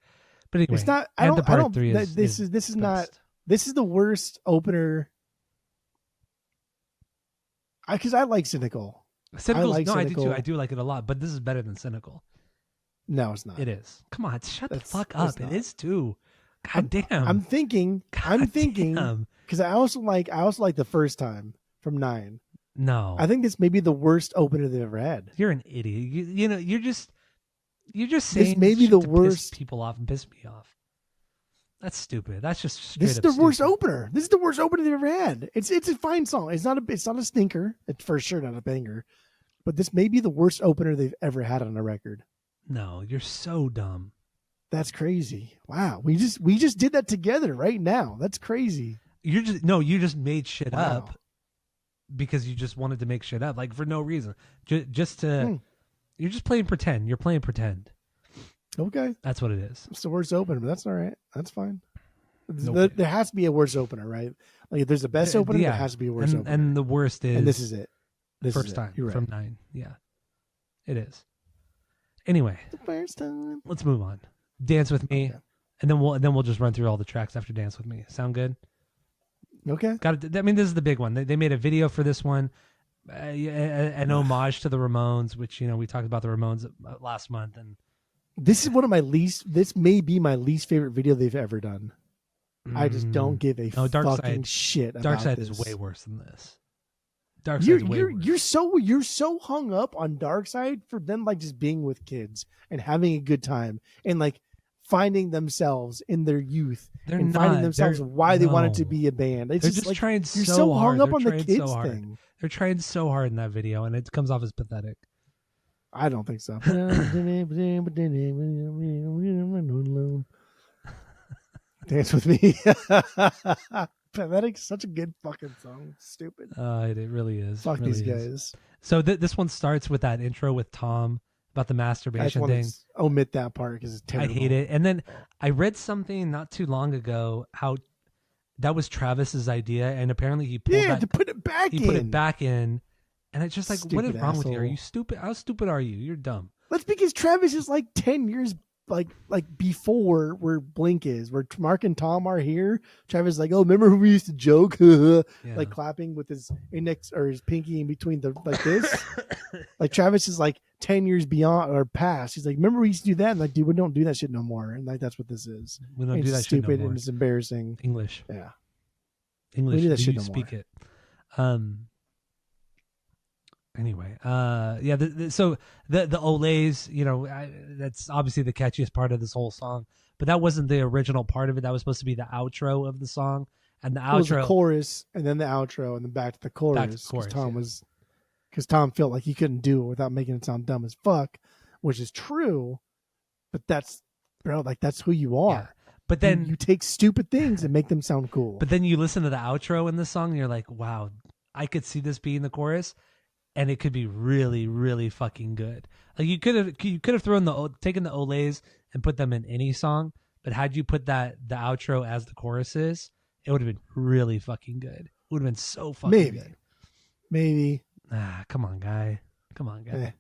But anyway, it's not. I don't. This is not. This is the worst opener. Because I like Cynical. Cynical. I do too. I do like it a lot, but this is better than Cynical. No, it's not. It is. Come on, shut the fuck up. It is too. God damn. I'm thinking because I also like the first time from 9. No, I think this may be the worst opener they've ever had. You're an idiot. You know, you're just saying this may be the worst. Piss people off and piss me off. That's stupid. That's just straight this is the worst opener. This is the worst opener they've ever had. It's a fine song. It's not a stinker. It's for sure not a banger. But this may be the worst opener they've ever had on a record. No, you're so dumb. That's crazy. Wow. We just did that together right now. That's crazy. You just made shit up because you just wanted to make shit up, like for no reason. Just to You're just playing pretend. You're playing pretend. Okay. That's what it is. It's the worst opener, but that's all right. That's fine. Nope. There has to be a worst opener, right? Like if there's the best opener, there has to be a worst opener. And the worst is, and this is it. First time from 9. Yeah, it is. Anyway, the first time. Let's move on. Dance with Me, and then we'll just run through all the tracks after Dance with Me. Sound good? Okay. Got it. I mean, this is the big one. They made a video for this one, an homage to the Ramones, which we talked about the Ramones last month, and this is one of my least. This may be my least favorite video they've ever done. I just don't give a fucking shit about Dark Side this. is way worse than this. Dark Side is way worse. You're so hung up on Dark Side for them like just being with kids and having a good time and like finding themselves in their youth finding themselves why they wanted to be a band. It's they're just like, trying so you're so hard. hung up on the kids thing. They're trying so hard in that video, and it comes off as pathetic. I don't think so. Dance with Me. Pathetic, such a good fucking song. Stupid. It really is. Fuck really these is. guys. So this one starts with that intro with Tom about the masturbation thing. Omit that part because it's terrible. I hate it. And then I read something not too long ago how that was Travis's idea, and apparently he pulled to put it back in. He put it back in, and it's just like, Stupid what is wrong with you? asshole. Are you stupid? How stupid are you? You're dumb. That's because Travis is like 10 years like before where Blink is, where Mark and Tom are here. Travis is like, oh, remember who we used to joke? Like clapping with his index or his pinky in between the like this. Like Travis is like 10 years beyond or past. He's like, remember we used to do that? And like, dude, we don't do that shit no more. And like that's what this is. We don't do that shit no stupid more. and it's embarrassing. English. Yeah. English. We do that Do shit you no speak more. it? Anyway, so the Olays, that's obviously the catchiest part of this whole song, but that wasn't the original part of it. That was supposed to be the outro of the song, and the outro It was the chorus and then the outro and then back to the chorus. Because Tom felt like he couldn't do it without making it sound dumb as fuck, which is true, but that's who you are. Yeah. But then you take stupid things and make them sound cool. But then you listen to the outro in the song and you're like, wow, I could see this being the chorus. And it could be really, really fucking good. Like you could have taken the Olays and put them in any song, but had you put the outro as the choruses, it would have been really fucking good. It would have been so fucking good. Maybe. Come on, guy. But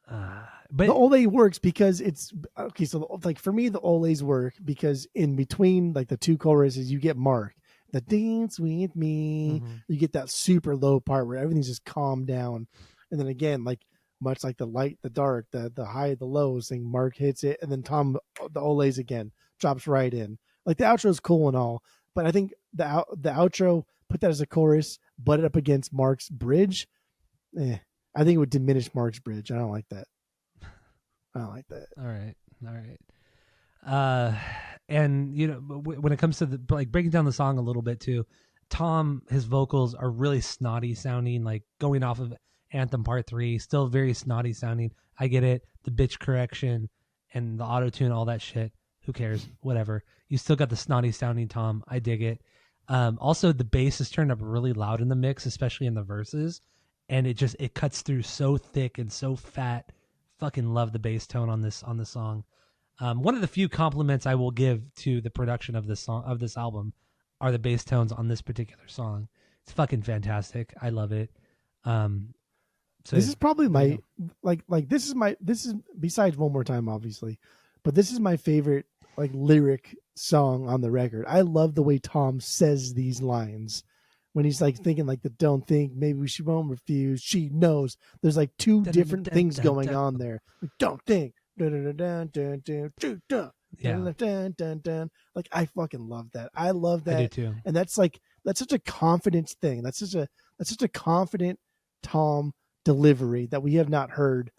the Olay works because it's okay. So like for me, the Olays work because in between like the two choruses, you get Mark. The dance with me, you get that super low part where everything's just calmed down, and then again, like much like the light, the dark, the high, the lows thing, Mark hits it, and then Tom, the Olays again, drops right in. Like the outro is cool and all, but I think the outro, put that as a chorus, butt it up against Mark's bridge. I think it would diminish Mark's bridge. I don't like that. All right. And when it comes to the like breaking down the song a little bit too, Tom, his vocals are really snotty sounding, like going off of Anthem Part 3, still very snotty sounding. I get it, the bitch correction and the auto tune, all that shit. Who cares? Whatever. You still got the snotty sounding Tom. I dig it. Also, the bass is turned up really loud in the mix, especially in the verses, and it cuts through so thick and so fat. Fucking love the bass tone on this song. One of the few compliments I will give to the production of this album are the bass tones on this particular song. It's fucking fantastic. I love it. So this is probably my this is besides One More Time, obviously, but this is my favorite like lyric song on the record. I love the way Tom says these lines when he's like thinking like the don't think, maybe she won't refuse. She knows. There's like two different things going on there. Like don't think. Yeah. Like I fucking love that. I love that. I do too. And that's such a confidence thing. That's such a confident Tom delivery that we have not heard.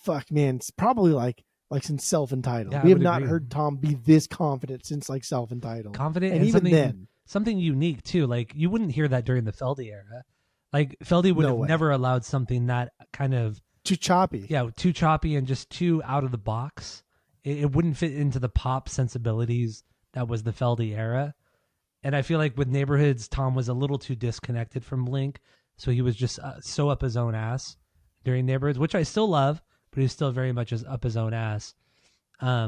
Fuck man, it's probably like since Self-Entitled. Yeah, we have not heard Tom be this confident since like Self-Entitled. Confident and even then something unique too. Like you wouldn't hear that during the Feldy era. Like Feldy would have never allowed something that kind of too choppy. Yeah, too choppy and just too out of the box. It wouldn't fit into the pop sensibilities that was the Feldy era. And I feel like with Neighborhoods, Tom was a little too disconnected from Blink. So he was just so up his own ass during Neighborhoods, which I still love, but he's still very much up his own ass. I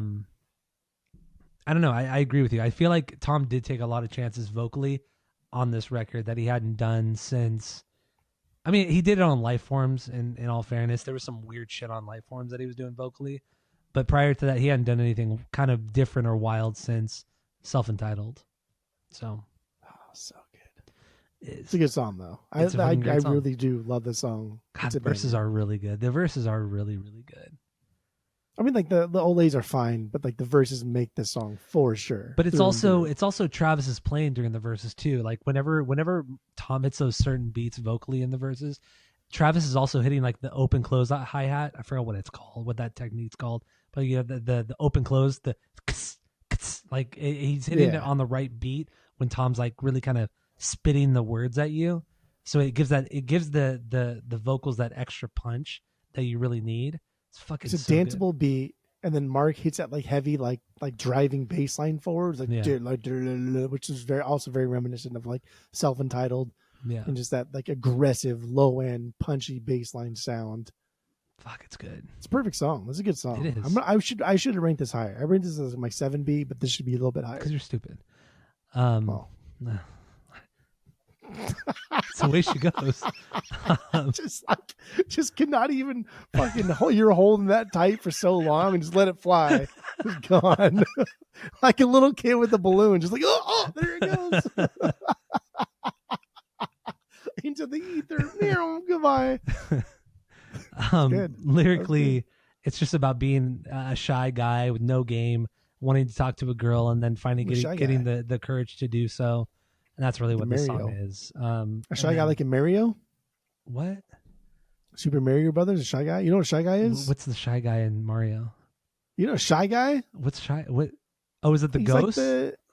don't know. I agree with you. I feel like Tom did take a lot of chances vocally on this record that he hadn't done since. I mean, he did it on Lifeforms. In all fairness, there was some weird shit on Lifeforms that he was doing vocally, but prior to that, he hadn't done anything kind of different or wild since Self-Entitled. So, so good. It's a good song though. I song. really do love this song. God, the verses are really good. The verses are really, really good. I mean, like the old ladies are fine, but like the verses make this song for sure. But it's also Travis's playing during the verses too. Like whenever Tom hits those certain beats vocally in the verses, Travis is also hitting like the open close hi hat. I forgot what it's called, what that technique's called. But you have the open close, the like he's hitting it on the right beat when Tom's like really kind of spitting the words at you. So it gives the vocals that extra punch that you really need. It's a danceable beat, and then Mark hits that like heavy like driving bass line forwards, like which is also very reminiscent of like Self-Entitled, and just that like aggressive low end punchy bass line sound. Fuck, it's good. It's a perfect song. It's a good song. It is. I should have ranked this higher. I ranked this as my 7B, but this should be a little bit higher because you're stupid. It's the way she goes. Just cannot even fucking you're holding that tight for so long and just let it fly. It's gone. Like a little kid with a balloon, just like oh there it goes. Into the ether. Goodbye. Lyrically, it's just about being a shy guy with no game, wanting to talk to a girl, and then finally getting the courage to do so. And that's really what this song is. A shy guy like in Mario? What? Super Mario Brothers, a shy guy? You know what a shy guy is? What's the shy guy in Mario? You know a shy guy? What's shy? What? Oh, is it the ghost?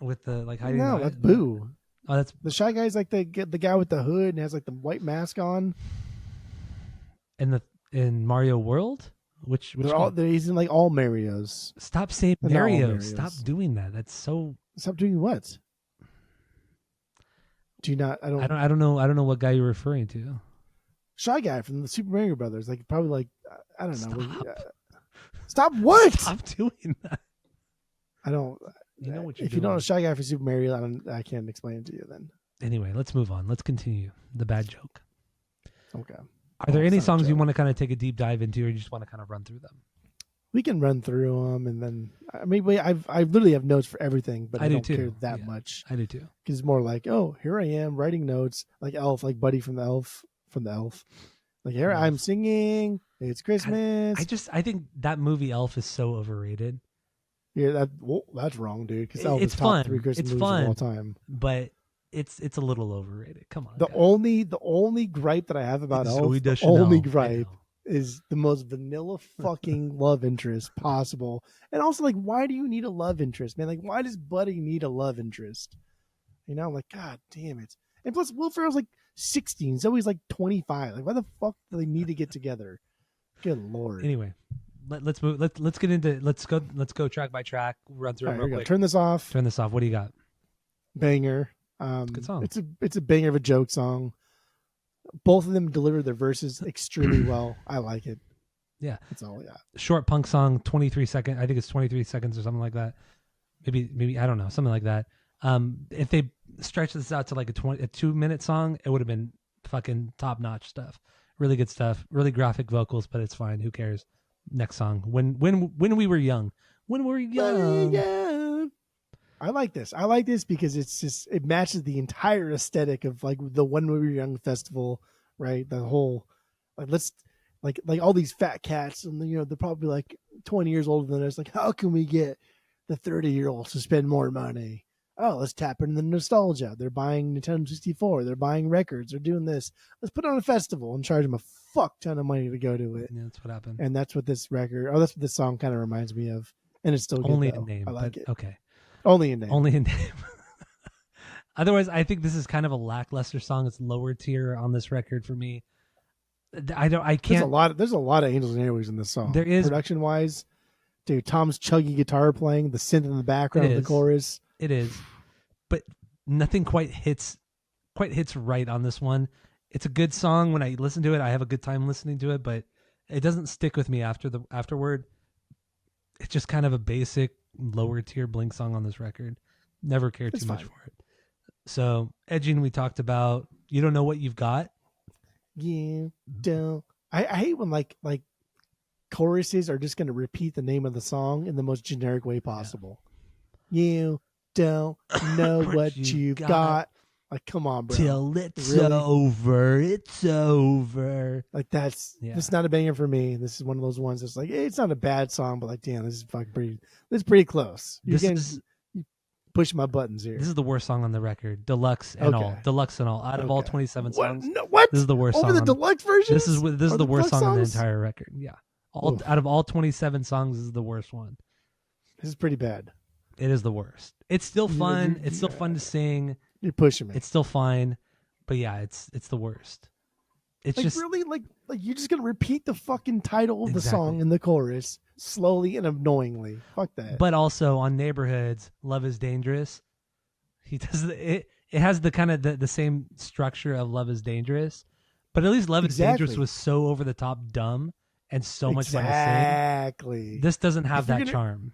With the like hiding? No, that's Boo. Oh, that's the shy guy's like the guy with the hood and has like the white mask on. In Mario World? Which he's in like all Marios. Stop saying Mario. Stop doing that. That's so. Stop doing what? Do you not? I don't know. I don't know what guy you're referring to. Shy guy from the Super Mario Brothers. Like probably like I don't know. Stop what? Stop doing that. I don't. You know what you're if doing. You don't know a shy guy for Super Mario, I can't explain it to you then. Anyway, let's move on. Let's continue the bad joke. Okay. Are there any songs you want to kind of take a deep dive into, or you just want to kind of run through them? We can run through them, and then I literally have notes for everything, but I don't care that much. I do too. Because it's more like, oh, here I am writing notes, like Elf, like Buddy from the Elf. Like here I'm singing. It's Christmas. I think that movie Elf is so overrated. Yeah, that's wrong, dude. Because Elf it's is fun. top 3 Christmas movies of all time. But it's a little overrated. Come on. The only gripe that I have about Elf, is the most vanilla fucking love interest possible. And also, like, why do you need a love interest, man? Like, why does Buddy need a love interest? You know, like, God damn it. And plus, Will Ferrell's like 16, so he's like 25. Like, why the fuck do they need to get together? Good Lord. Anyway, let's move. Let's get into. Let's go track by track. Run through it real quick. Turn this off. What do you got? Banger. Good song. It's a banger of a joke song. Both of them deliver their verses extremely well. I like it. Yeah. That's all I got. Short punk song, 23 seconds. I think it's 23 seconds or something like that. Maybe I don't know, something like that. If they stretched this out to like a 2-minute song, it would have been fucking top-notch stuff. Really good stuff. Really graphic vocals, but it's fine. Who cares? Next song. When we were young. When we were young. I like this because it matches the entire aesthetic of like the When We Were Young festival, right? The whole like all these fat cats, and they're probably like 20 years older than us. Like, how can we get the 30-year-olds to spend more money? Oh, let's tap into the nostalgia. They're buying Nintendo 64. They're buying records. They're doing this. Let's put on a festival and charge them a fuck ton of money to go to it. Yeah, that's what happened. And that's what this that's what this song kind of reminds me of. And it's still good, only though. a name. I like it. Okay. Only in name. Otherwise, I think this is kind of a lackluster song. It's lower tier on this record for me. I can't. There's a lot of Angels and Airwaves in this song. There is, production wise, dude. Tom's chuggy guitar playing, the synth in the background of the chorus. It is, but nothing quite hits right on this one. It's a good song. When I listen to it, I have a good time listening to it, but It doesn't stick with me afterward. It's just kind of a basic lower tier Blink song on this record. Never cared too much for it. So edging, we talked about. You don't know what you've got. You don't. I hate when like choruses are just going to repeat the name of the song in the most generic way possible. Yeah. You don't know what you got. Like, come on, bro. Till it's over. It's over. Like, that's not a banger for me. This is one of those ones that's like, it's not a bad song, but like, damn, this is fucking pretty. This is pretty close. You push my buttons here. This is the worst song on the record. Deluxe and all. Deluxe and all. Out of all 27 songs. What? This is the worst song. Over the deluxe version? This is the worst song on the entire record. Yeah. Out of all 27 songs, this is the worst one. This is pretty bad. It is the worst. It's still fun. It's still fun to sing. You're pushing me. It's still fine, but yeah, it's the worst. It's like, just really like you're just gonna repeat the fucking title of the song in the chorus slowly and annoyingly. Fuck that. But also on Neighborhoods, Love Is Dangerous. He does it. It has the kind of the same structure of Love Is Dangerous, but at least Love Is Dangerous was so over the top dumb and so much fun to sing. Exactly. This doesn't have that charm.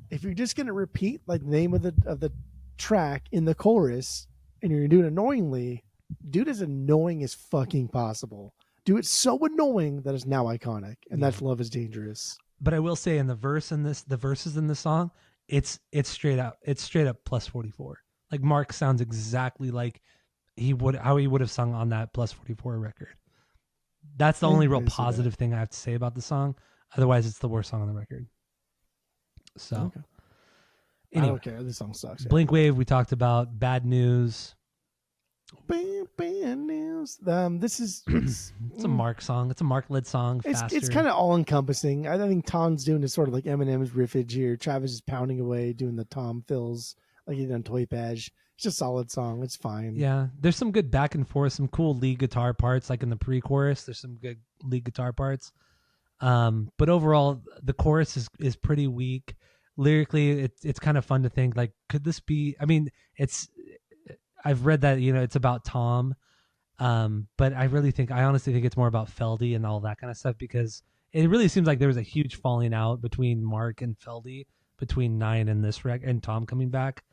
If you're just gonna repeat like the name of the track in the chorus and you're gonna do it annoyingly, do it as annoying as fucking possible. Do it so annoying that it's now iconic, and that's Love Is Dangerous. But I will say, in the verses in this song, it's straight up plus 44. Like Mark sounds exactly like how he would have sung on that plus 44 record. That's the only real positive thing I have to say about the song. Otherwise, it's the worst song on the record. So, anyway, I don't care. This song sucks. Blink Wave, we talked about. Bad News. Bad News. This is it's a Mark song. It's a Mark-led song. Faster. It's kind of all-encompassing. I think Tom's doing this sort of like Eminem's riffage here. Travis is pounding away, doing the Tom fills like he did on Toy Badge. It's a solid song. It's fine. Yeah, there's some good back and forth, some cool lead guitar parts, like in the pre-chorus. There's some good lead guitar parts. But overall, the chorus is pretty weak. Lyrically, it's kind of fun to think like, could this be? I mean, I've read that it's about Tom, but I honestly think it's more about Feldy and all that kind of stuff, because it really seems like there was a huge falling out between Mark and Feldy between 9 and this record and Tom coming back.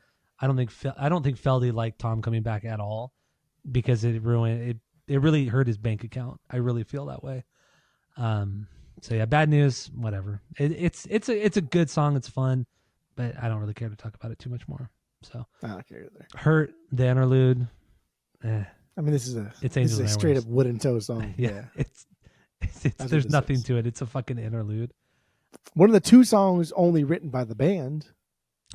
I don't think Feldy liked Tom coming back at all, because it ruined it. It really hurt his bank account. I really feel that way. So yeah, Bad News, whatever. It's a good song. It's fun, but I don't really care to talk about it too much more. So I don't care either. Hurt, the interlude. I mean, this is a Angels straight up wooden toe song. Yeah. It's there's nothing to it. It's a fucking interlude. One of the 2 songs only written by the band,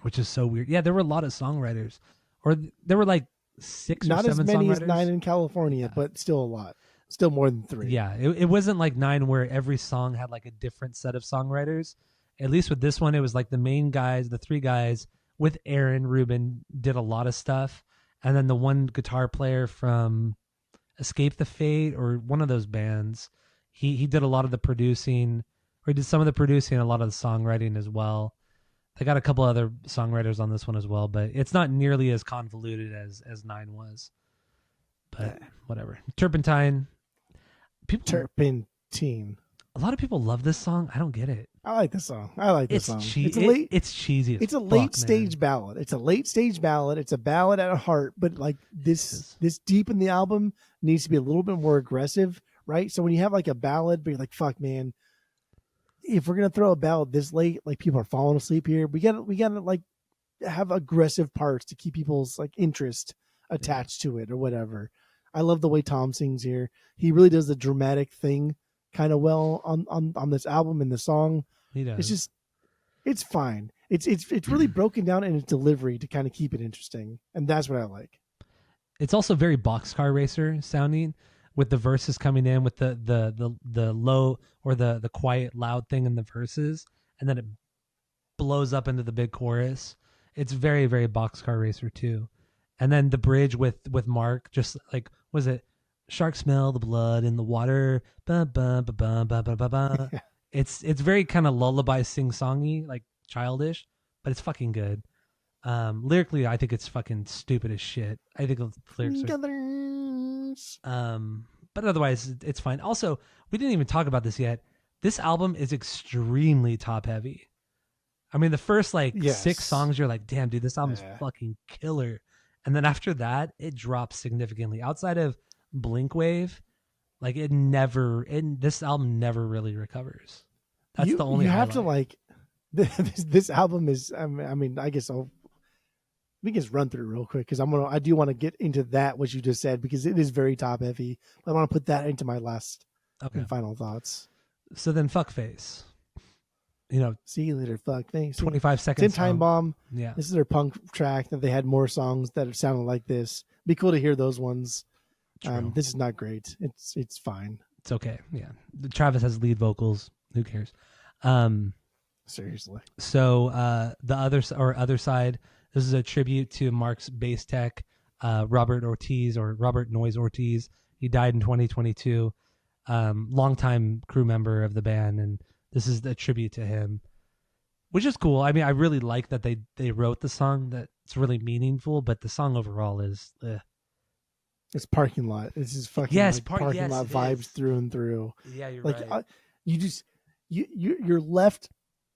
which is so weird. Yeah, there were a lot of songwriters, or there were like 6 not or 7 as many songwriters. as 9 in California, but still a lot. Still more than 3. Yeah, it wasn't like 9 where every song had like a different set of songwriters. At least with this one, it was like the main guys, the 3 guys with Aaron Rubin did a lot of stuff. And then the one guitar player from Escape the Fate or one of those bands, he did a lot of the producing, or he did some of the producing and a lot of the songwriting as well. They got a couple other songwriters on this one as well, but it's not nearly as convoluted as 9 was. But whatever. Turpentine. Turpentine. A lot of people love this song. I don't get it. I like this song. It's cheesy. It's cheesy. It's a late stage ballad. It's a late stage ballad. It's a ballad at heart, but like this deep in the album needs to be a little bit more aggressive, right? So when you have like a ballad, but you're like, fuck, man, if we're gonna throw a ballad this late, like people are falling asleep here, we gotta like have aggressive parts to keep people's like interest attached to it or whatever. I love the way Tom sings here. He really does the dramatic thing kind of well on this album and the song. He does. It's just, it's fine. It's really broken down in its delivery to kind of keep it interesting, and that's what I like. It's also very Boxcar Racer sounding, with the verses coming in with the low or the quiet loud thing in the verses, and then it blows up into the big chorus. It's very, very Boxcar Racer too. And then the bridge with Mark, just like, was it shark smell the blood in the water? Ba, ba, ba, ba, ba, ba, ba, ba. It's very kind of lullaby sing-songy, like childish, but it's fucking good. Lyrically, I think it's fucking stupid as shit. I think the lyrics are... but otherwise, it's fine. Also, we didn't even talk about this yet. This album is extremely top heavy. I mean, the first like Yes. 6 songs, you're like, damn, dude, this album is Yeah. fucking killer. And then after that, it drops significantly. Outside of Blink Wave, like this album never really recovers. That's the only you have highlight. to like this album is. I mean, I guess we can just run through it real quick because I do want to get into that what you just said because it is very top heavy. I want to put that into my last and final thoughts. So then, Fuckface. See you later, fuck. Thanks. 25 seconds. It's in Time Bomb. Yeah. This is their punk track that they had more songs that sounded like this. Be cool to hear those ones. This is not great. It's fine. It's okay. Yeah. Travis has lead vocals. Who cares? Seriously. So the other side, this is a tribute to Mark's bass tech, Robert Noise Ortiz. He died in 2022. Longtime crew member of the band, and this is a tribute to him, which is cool. I mean, I really like that they wrote the song. That it's really meaningful, but the song overall is. It's parking lot. This is fucking parking lot vibes through and through. Yeah, you're like, right. You're left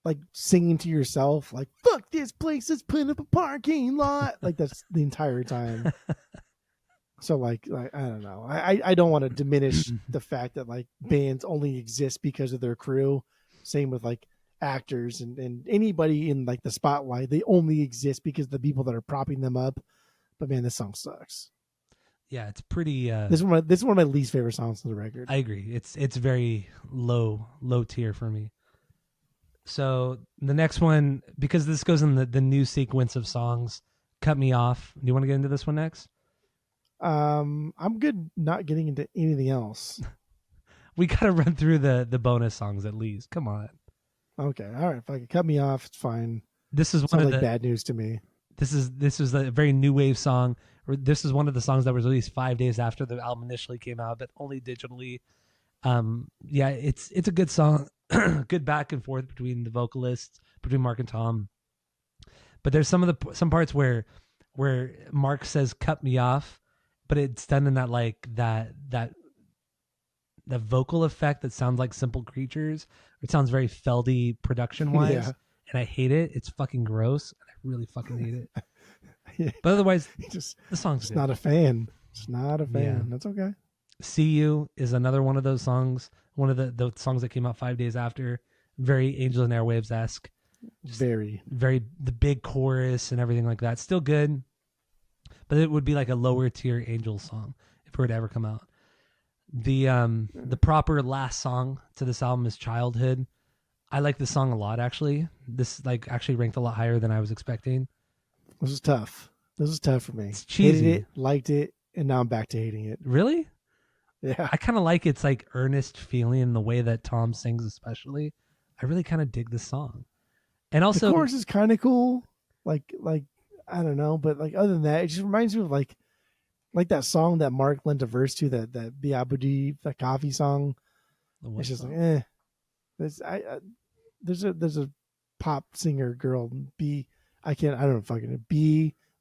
like singing to yourself, like "fuck this place, is putting up a parking lot." Like that's the entire time. So like I don't know. I don't want to diminish the fact that like bands only exist because of their crew. Same with like actors and anybody in like the spotlight. They only exist because of the people that are propping them up. But man, this song sucks. Yeah, it's pretty. This is one of my least favorite songs on the record. I agree. It's very low tier for me. So the next one, because this goes in the new sequence of songs, "Cut Me Off." Do you want to get into this one next? I'm good not getting into anything else. We gotta run through the bonus songs at least. Come on. Okay, all right. If I could cut me off, it's fine. This is one of the bad news to me. This is a very new wave song. This is one of the songs that was released 5 days after the album initially came out, but only digitally. Yeah, it's a good song. Good back and forth between the vocalists, between Mark and Tom. But there's some parts where Mark says "cut me off," but it's done in that vocal effect that sounds like Simple Creatures. It sounds very Feldy production wise, Yeah. and I hate it. It's fucking gross, and I really fucking hate it. Yeah. But otherwise, the song's just good. not a fan. Just not a fan. Yeah. That's okay. "See You" is another one of those songs. One of the songs that came out 5 days after. Very Angels and Airwaves-esque. Very the big chorus and everything like that. Still good, but it would be like a lower tier Angels song if it were to ever come out. The proper last song to this album is "Childhood." I like this song a lot, actually. This actually ranked a lot higher than I was expecting. This is tough. This is tough for me. It's cheesy. Hated it, liked it, and now I'm back to hating it. Really? Yeah. I kind of like its like earnest feeling in the way that Tom sings, especially. I really kind of dig this song. And also the chorus is kind of cool. Like I don't know, but like other than that, it just reminds me of like that song that Mark lent a verse to, that Biabudi, the coffee song. It's just like there's a pop singer girl I don't know fucking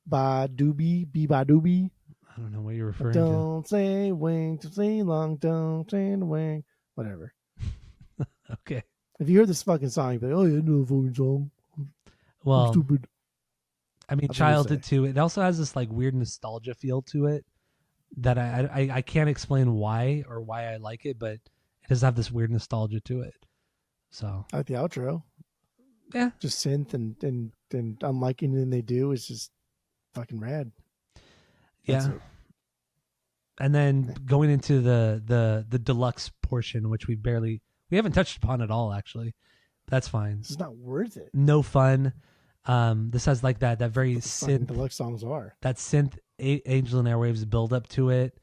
ba doobie. I don't know what you're referring don't to. Say wing, to say long, don't say wing. Whatever. Okay. If you heard this fucking song, you'd be like, oh yeah, I know the fucking song. Well, I'm stupid. I mean, Childhood too. It also has this like weird nostalgia feel to it that I can't explain why I like it, but it does have this weird nostalgia to it. So I like the outro. Yeah. Just synth and unlike anything they do is just fucking rad. Yeah. And then going into the deluxe portion, which we haven't touched upon at all, actually. That's fine. It's not worth it. No fun. This has like that very synth deluxe songs are. That synth Angel and Airwaves build up to it.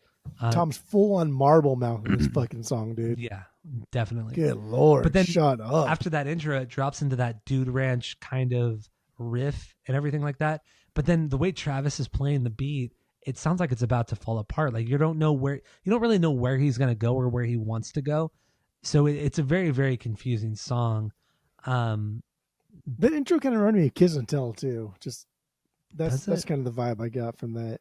Tom's full on marble mouth in this fucking song, dude. Yeah, definitely. Good Lord. But then shut up. After that intro, it drops into that Dude Ranch kind of riff and everything like that. But then the way Travis is playing the beat, it sounds like it's about to fall apart. Like you don't really know where he's going to go or where he wants to go. So it's a very, very confusing song. That intro kind of reminded me of Kiss and Tell too. Just that's kind of the vibe I got from that.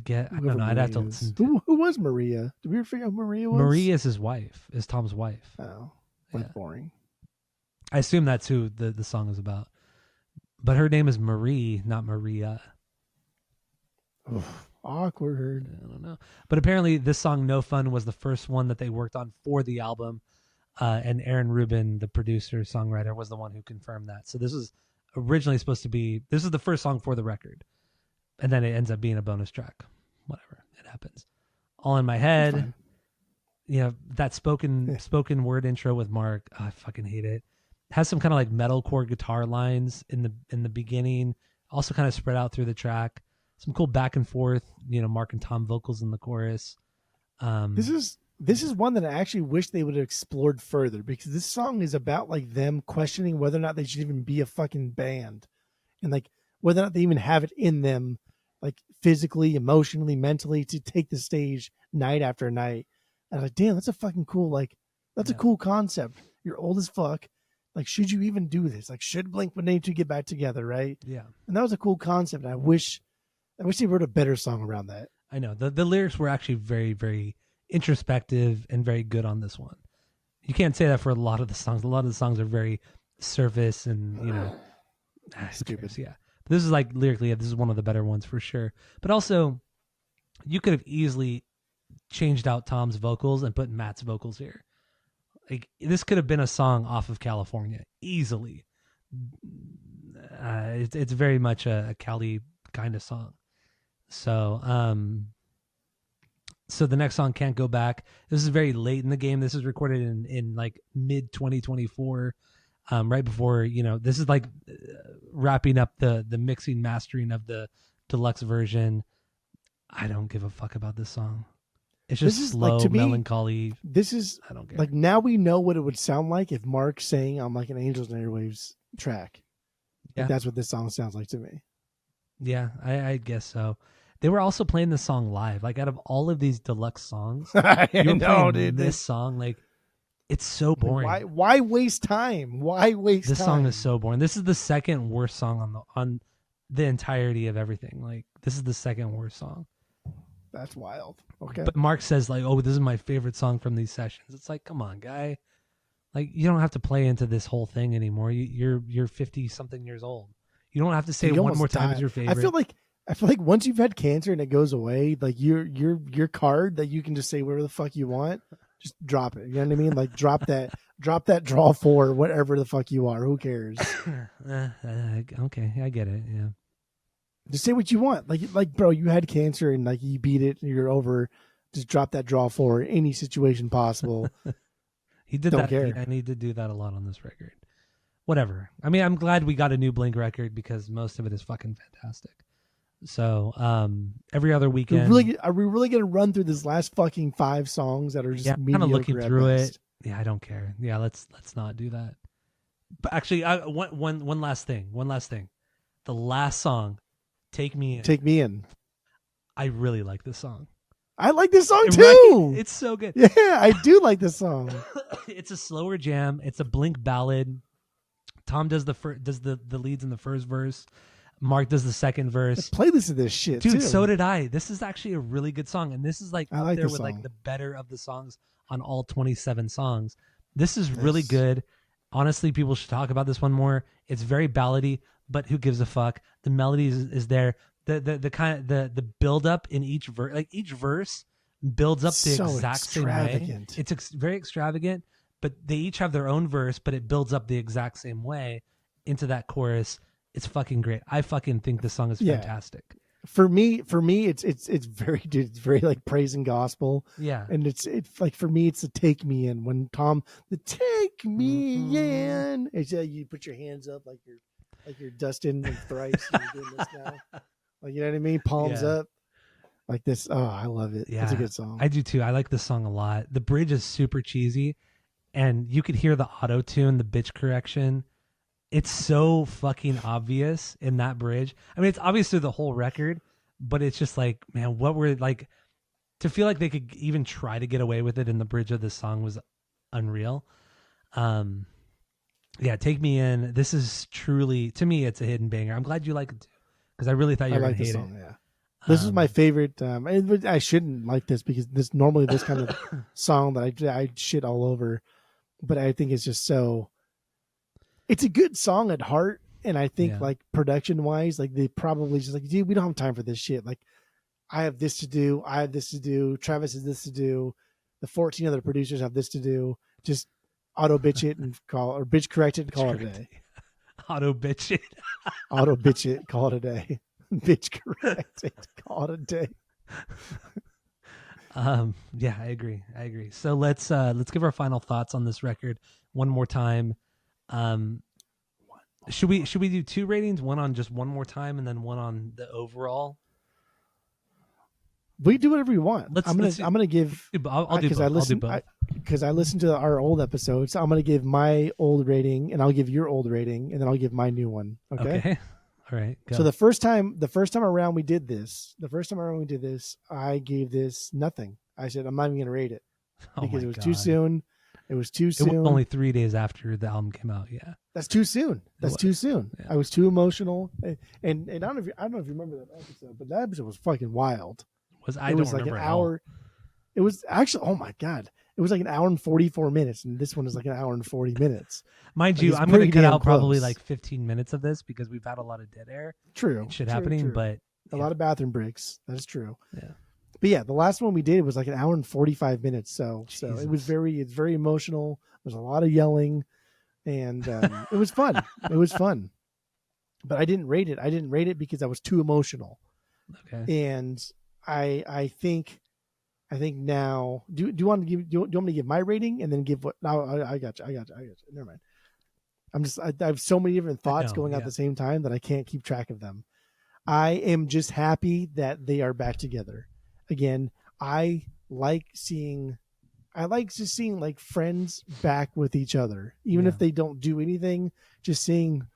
I don't Whoever know. I'd have to Maria is. listen to Who was Maria? Did we ever figure out who Maria was? Marie is his wife, is Tom's wife. Oh, that's Yeah. boring. I assume that's who the song is about. But her name is Marie, not Maria. Awkward. I don't know. But apparently this song, No Fun, was the first one that they worked on for the album. And Aaron Rubin, the producer, songwriter, was the one who confirmed that. So this was originally supposed to be, this is the first song for the record. And then it ends up being a bonus track. Whatever. It happens. All in My Head. You know, that spoken word intro with Mark. Oh, I fucking hate it. Has some kind of like metalcore guitar lines in the beginning. Also kind of spread out through the track. Some cool back and forth, you know, Mark and Tom vocals in the chorus. This is one that I actually wish they would have explored further, because this song is about like them questioning whether or not they should even be a fucking band, and like whether or not they even have it in them, like physically, emotionally, mentally, to take the stage night after night. And I'm like, damn, that's a fucking cool, like, that's a cool concept. You're old as fuck. Like, should you even do this? Like, should Blink-182 get back together, right? Yeah. And that was a cool concept. And I wish they wrote a better song around that. I know. The lyrics were actually very, very introspective and very good on this one. You can't say that for a lot of the songs. A lot of the songs are very surface and, you know, stupid. Yeah. But this is like lyrically, this is one of the better ones for sure. But also, you could have easily changed out Tom's vocals and put Matt's vocals here. Like, this could have been a song off of California easily. It's very much a Cali kind of song. So, so the next song, Can't Go Back. This is very late in the game. This is recorded in like mid 2024, right before, you know, this is like wrapping up the mixing, mastering of the deluxe version. I don't give a fuck about this song. It's just slow, like, to me, melancholy. This is, I don't care. Like, now we know what it would sound like if Mark sang on like an Angels and Airwaves track. Yeah. Like, that's what this song sounds like to me. Yeah, I guess so. They were also playing the song live. Like, out of all of these deluxe songs, you're playing this song. Like, it's so boring. Why waste time? Why waste time? This song is so boring. This is the second worst song on the entirety of everything. Like, this is the second worst song. That's wild. Okay. But Mark says, like, oh, this is my favorite song from these sessions. It's like, come on, guy. Like, you don't have to play into this whole thing anymore. You're 50 something years old. You don't have to say one more time as your favorite. I feel like once you've had cancer and it goes away, like your card that you can just say whatever the fuck you want, just drop it. You know what I mean? Like, drop that draw 4, whatever the fuck you are. Who cares? Okay, I get it. Yeah. Just say what you want. Like, bro, you had cancer and like you beat it and you're over. Just drop that draw 4 in any situation possible. He did that, and he did do that a lot on this record. Whatever. I mean, I'm glad we got a new Blink record because most of it is fucking fantastic. So every other weekend, are we really going to run through this last fucking 5 songs that are just mediocre? Kind of looking through it. Yeah, I don't care. Yeah, let's not do that. But actually, one last thing. The last song, Take Me In. I really like this song. I like this song too. Right? It's so good. Yeah, I do like this song. It's a slower jam. It's a Blink ballad. Tom does the leads in the first verse. Mark does the second verse. I playlist of this shit, dude. Too. So did I. This is actually a really good song, and this is like up there with song. Like the better of the songs on all 27 songs. This is really good. Honestly, people should talk about this one more. It's very ballady, but who gives a fuck? The melody is there. The kind of the build up in each verse, like each verse builds up the exact same way. It's very extravagant, but they each have their own verse, but it builds up the exact same way into that chorus. It's fucking great. I fucking think this song is fantastic. For me, it's very like praise and gospel. Yeah, and it's like for me, it's the Take Me In when Tom the Take Me In. It's you put your hands up like you're Dustin and thrice. And you're doing this now. Like, you know what I mean? Palms up. Like this. Oh, I love it. Yeah. It's a good song. I do too. I like this song a lot. The bridge is super cheesy, and you could hear the auto-tune, the bitch correction. It's so fucking obvious in that bridge. I mean, it's obvious through the whole record, but it's just like, man, what were like to feel like they could even try to get away with it in the bridge of this song was unreal. Yeah, Take Me In. This is truly, to me, it's a hidden banger. I'm glad you like it too, because I really thought you were going to hate it. This is my Um, favorite. I shouldn't like this because this kind of song that I shit all over, but I think it's just so. It's a good song at heart, and I think yeah. like production wise, like they probably just like, dude, we don't have time for this shit. Like I have this to do. I have this to do. Travis has this to do. The 14 other producers have this to do. Just auto bitch it and call or bitch correct it and Bitch call it a correct. day. Auto bitch it. Auto bitch it, call it a day. Bitch correct it, call it a day. Yeah, I agree. I agree. So let's give our final thoughts on this record one more time. Um, should we do two ratings? One on just one more time, and then one on the overall. We do whatever you want. Let's I'm gonna give I'll do because I both. I'll do listen both. because I listened to our old episodes. I'm gonna give my old rating and I'll give your old rating and then I'll give my new one. Okay. Okay. All right. So Go. the first time around we did this, I gave this nothing. I said I'm not even gonna rate it Oh because my it was too god. soon. It was too It was soon. only 3 days after the album came out. Yeah. That's too soon. It That's too was. soon. Yeah. I was too emotional, and I don't know if you remember that episode, but that episode was fucking wild. I It don't was like an remember at all. hour. It was actually, oh my god, it was like an hour and 44 minutes, and this one is like an hour and 40 minutes. Mind Like you, it's I'm gonna pretty cut damn out probably close. like 15 minutes of this because we've had a lot of dead air True, and shit true, happening. true. But A yeah, lot of bathroom breaks. That is true. yeah. But yeah, the last one we did was like an hour and 45 minutes. So it was Jesus. it's very emotional. There's a lot of yelling, and it was fun. It was fun. But I didn't rate it. I didn't rate it because I was too emotional. Okay. And I think now do you want to give do you want me to give my rating and then give what now I got you. Never mind. I have so many different I thoughts know. going on at Yeah. the same time that I can't keep track of them. I am just happy that they are back together. Again, I like seeing I like just seeing like friends back with each other. Even Yeah. if they don't do anything, just seeing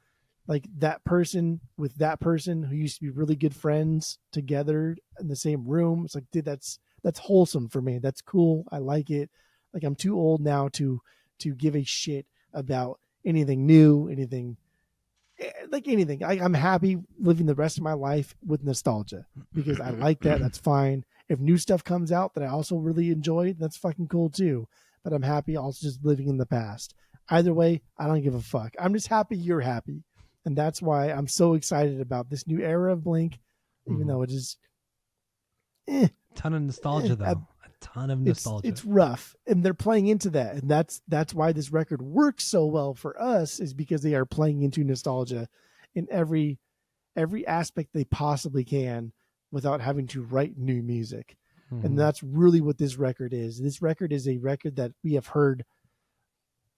like that person with that person who used to be really good friends together in the same room. It's like, dude, that's wholesome for me. That's cool. I like it. Like I'm too old now to give a shit about anything new, anything like anything. I'm happy living the rest of my life with nostalgia because I like that. That's fine. If new stuff comes out that I also really enjoy, that's fucking cool too. But I'm happy also just living in the past. Either way, I don't give a fuck. I'm just happy you're happy. And that's why I'm so excited about this new era of Blink, even Mhm. though it is eh, Ton of nostalgia eh, though. A ton of nostalgia. it's rough, and they're playing into that, and that's why this record works so well for us is because they are playing into nostalgia in every aspect they possibly can without having to write new music. And Mhm. that's really what this record is. This record is a record that we have heard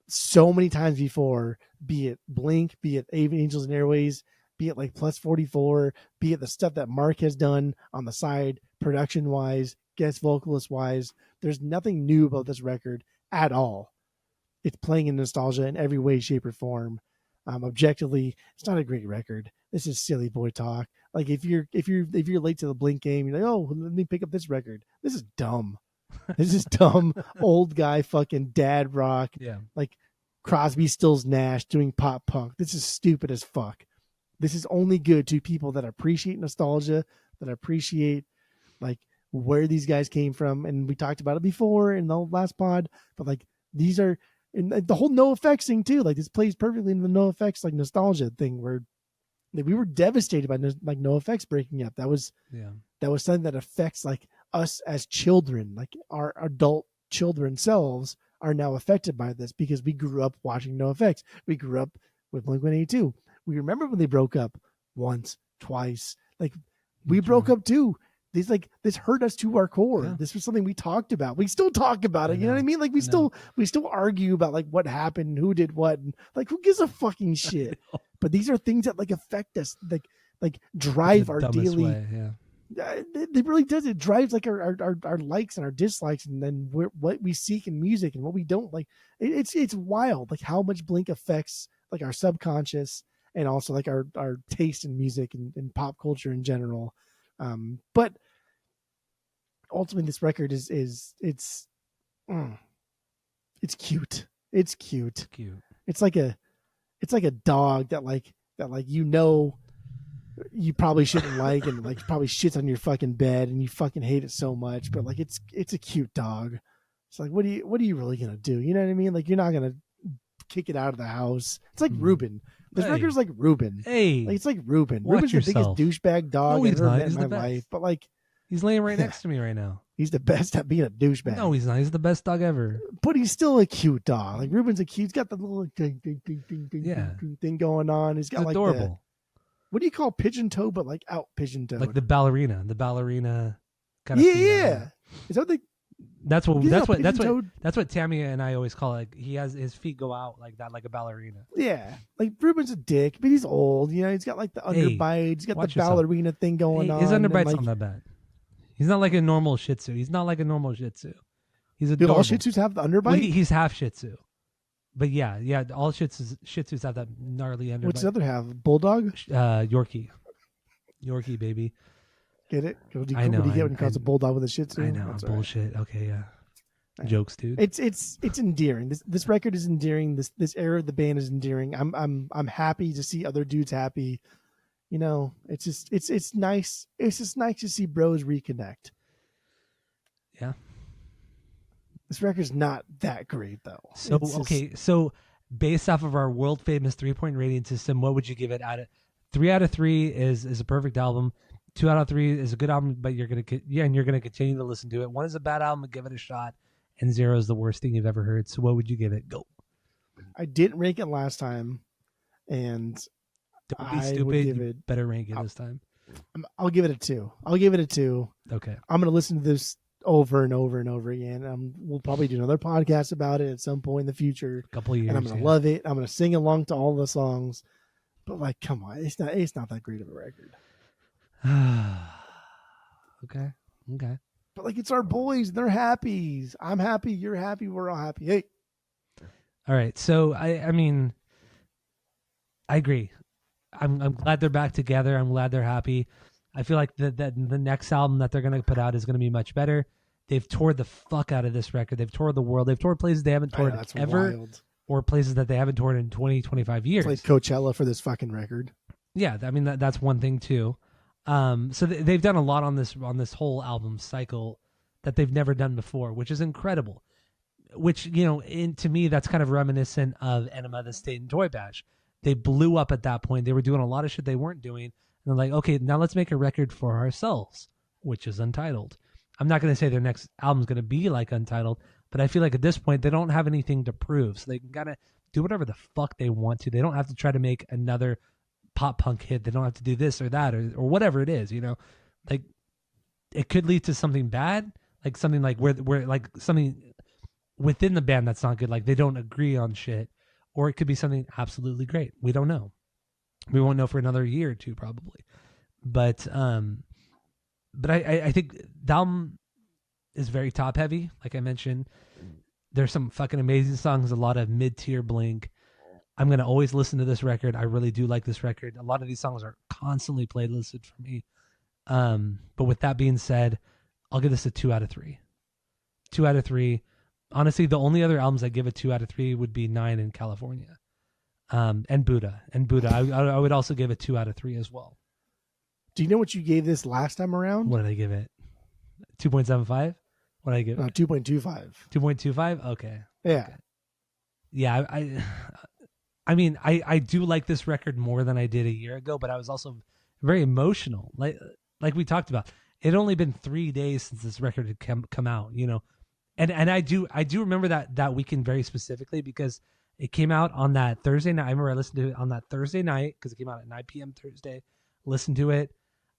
so many times before, be it Blink, be it Angels and Airways, be it like Plus 44, be it the stuff that Mark has done on the side, production wise, guest vocalist wise. There's nothing new about this record at all. It's playing in nostalgia in every way, shape, or form. Objectively, it's not a great record. This is silly boy talk. Like if you're late to the Blink game, you're like, oh, let me pick up this record. This is dumb. This is dumb old guy fucking dad rock. Yeah. Like Crosby, Stills, Nash doing pop punk. This is stupid as fuck. This is only good to people that appreciate nostalgia, that appreciate like where these guys came from. And we talked about it before in the last pod, but like these are and the whole no effects thing too. Like this plays perfectly in the no effects like nostalgia thing where we were devastated by like no effects breaking up. Yeah. That was something that affects like us as children, like our adult children selves are now affected by this because we grew up watching no effects. We grew up with Blink-182. We remember when they broke up once, twice. Like we That's broke right. up too. This hurt us to our core. Yeah. This was something we talked about. We still talk about it. You know what I mean? Like I know. we still argue about like what happened, who did what, and like who gives a fucking shit. But these are things that like affect us, like drive The our dumbest daily. way. Yeah. It really does. It drives like our likes and our dislikes, and then what we seek in music and what we don't like. It's wild, like how much Blink affects like our subconscious and also like our taste in music and pop culture in general. But ultimately, this record it's cute. It's cute. Cute. It's like a dog that like you probably shouldn't like, and like probably shits on your fucking bed and you fucking hate it so much, but like it's a cute dog. It's like what are you really gonna do? You know what I mean? Like you're not gonna kick it out of the house. It's like Ruben. This record's like Ruben. Hey, like it's like Ruben. Watch Ruben's the yourself. biggest douchebag dog No, I've he's ever not. met He's in the my best. life. But like He's laying right next to me right now. he's the best at being a douchebag. No, he's not. He's the best dog ever. But he's still a cute dog. Like Ruben's a cute. He's got the little ding, ding, ding, ding, ding, Yeah. ding, thing going on. He's got He's like adorable. what do you call pigeon toe, but like out pigeon toe? Like the ballerina kind of. Yeah. Is that the That's what pigeon-toed? that's what Tammy and I always call it. Like he has his feet go out like that, like a ballerina. Yeah, like Ruben's a dick, but he's old. You know, he's got like the underbite. He's got the watch yourself. ballerina thing going on. His underbite's like, not that bad. He's not like a normal Shih Tzu. He's not like a normal Shih Tzu. He's do adorable. all Shih Tzus have the underbite? Well, he's half Shih Tzu. But yeah, all Shih Tzus have that gnarly underbite. What's the other half? Bulldog? Yorkie, baby. Get it? What do you, I know, what do you get when you I- cross a bulldog with a Shih Tzu? I know, That's all right. bullshit. Okay, yeah. Right. Jokes, dude. It's endearing. This record is endearing. This era of the band is endearing. I'm happy to see other dudes happy. You know, it's just it's nice. It's just nice to see bros reconnect. Yeah. This record's not that great though. So It's just- okay, so based off of our world famous 3-point rating system, what would you give it? 3 out of 3 is a perfect album. 2 out of 3 is a good album, but you're gonna continue to listen to it. 1 is a bad album, give it a shot, and 0 is the worst thing you've ever heard. So what would you give it? Go. I didn't rank it last time, and Don't be I would stupid. give You it- better rank it this time. I'll give it a 2. I'll give it a 2. Okay. I'm gonna listen to this over and over and over again. We'll probably do another podcast about it at some point in the future. A couple of years. And I'm gonna love it. I'm gonna sing along to all the songs. But like, come on, it's not that great of a record. Okay. But like, it's our boys. They're happy. I'm happy. You're happy. We're all happy. Hey, All right. So I mean, I agree. I'm glad they're back together. I'm glad they're happy. I feel like that the next album that they're gonna put out is gonna be much better. They've toured the fuck out of this record. They've toured the world. They've toured places they haven't toured that's ever, wild. or places that they haven't toured in 20, 25 years. Played Coachella for this fucking record. Yeah, I mean that's one thing too. So they've done a lot on this whole album cycle that they've never done before, which is incredible. Which, you know, to me that's kind of reminiscent of Enema, the State, and Toy Bash. They blew up at that point. They were doing a lot of shit they weren't doing, and they're like, okay, now let's make a record for ourselves, which is Untitled. I'm not going to say their next album's going to be like Untitled, but I feel like at this point they don't have anything to prove, so they can kind of do whatever the fuck they want to. They don't have to try to make another pop punk hit. They don't have to do this or that or whatever it is, you know. Like it could lead to something bad, like something like where like something within the band that's not good, like they don't agree on shit, or it could be something absolutely great. We don't know. We won't know for another year or two probably. But I think the album is very top heavy, like I mentioned. There's some fucking amazing songs, a lot of mid-tier Blink. I'm going to always listen to this record. I really do like this record. A lot of these songs are constantly playlisted for me. But with that being said, I'll give this a 2 out of 3. 2 out of 3. Honestly, the only other albums I give a 2 out of 3 would be 9 in California. And Buddha. I would also give it 2 out of 3 as well. Do you know what you gave this last time around? What did I give it? 2.75? What did I give it? 2.25. 2.25? Okay. Yeah. Okay. Yeah, I mean, I do like this record more than I did a year ago, but I was also very emotional. Like we talked about, it had only been 3 days since this record had come out, you know, and I do remember that weekend very specifically because it came out on that Thursday night. I remember I listened to it on that Thursday night because it came out at 9 p.m. Thursday. Listened to it.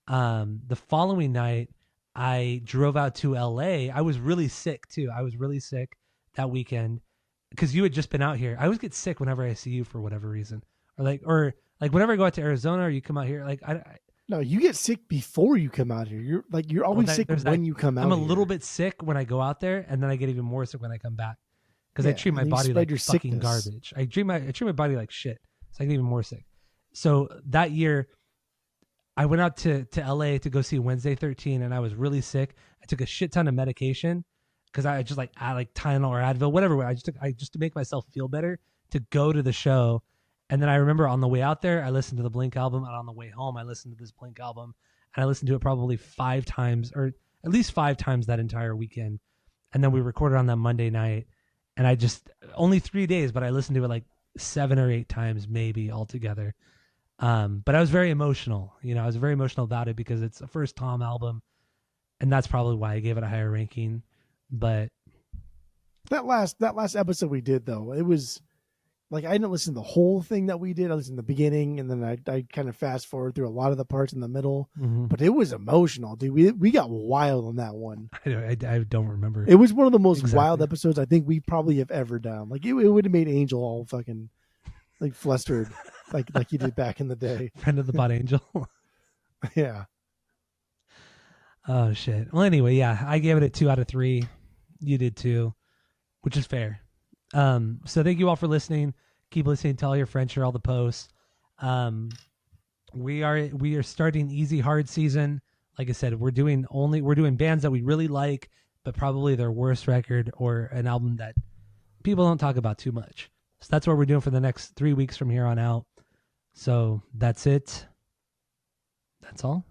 The following night, I drove out to LA. I was really sick too. I was really sick that weekend. Because you had just been out here. I always get sick whenever I see you for whatever reason, or whenever I go out to Arizona or you come out here. Like No, you get sick before you come out here. You're always sick when you come out. I'm a here. little bit sick when I go out there, and then I get even more sick when I come back because I treat my and you body spread like your fucking sickness. garbage. I treat my body like shit, so I get even more sick. So that year, I went out to LA to go see Wednesday 13, and I was really sick. I took a shit ton of medication. Because I just like Tylenol or Advil, whatever. I just to make myself feel better to go to the show, And then I remember on the way out there, I listened to the Blink album, and on the way home, I listened to this Blink album, and I listened to it probably 5 times, or at least 5 times that entire weekend. And then we recorded on that Monday night, and I just only 3 days, but I listened to it like 7 or 8 times maybe altogether. But I was very emotional. I was very emotional about it because it's the first Tom album, and that's probably why I gave it a higher ranking. But that last episode we did though, it was like I didn't listen to the whole thing that we did. I listened to the beginning, and then I kind of fast forward through a lot of the parts in the middle. But it was emotional, dude. We got wild on that one. I don't remember. It was one of the most wild episodes I think we probably have ever done. Like it would have made Angel all fucking like flustered, like you did back in the day. Friend of the pod Angel. Yeah. Oh shit. Well, anyway, yeah, I gave it a 2 out of 3. You did too, which is fair. So thank you all for listening. Keep listening. Tell your friends, share all the posts. We are starting easy hard season. Like I said, we're doing bands that we really like, but probably their worst record or an album that people don't talk about too much. So that's what we're doing for the next 3 weeks from here on out. So that's it. That's all.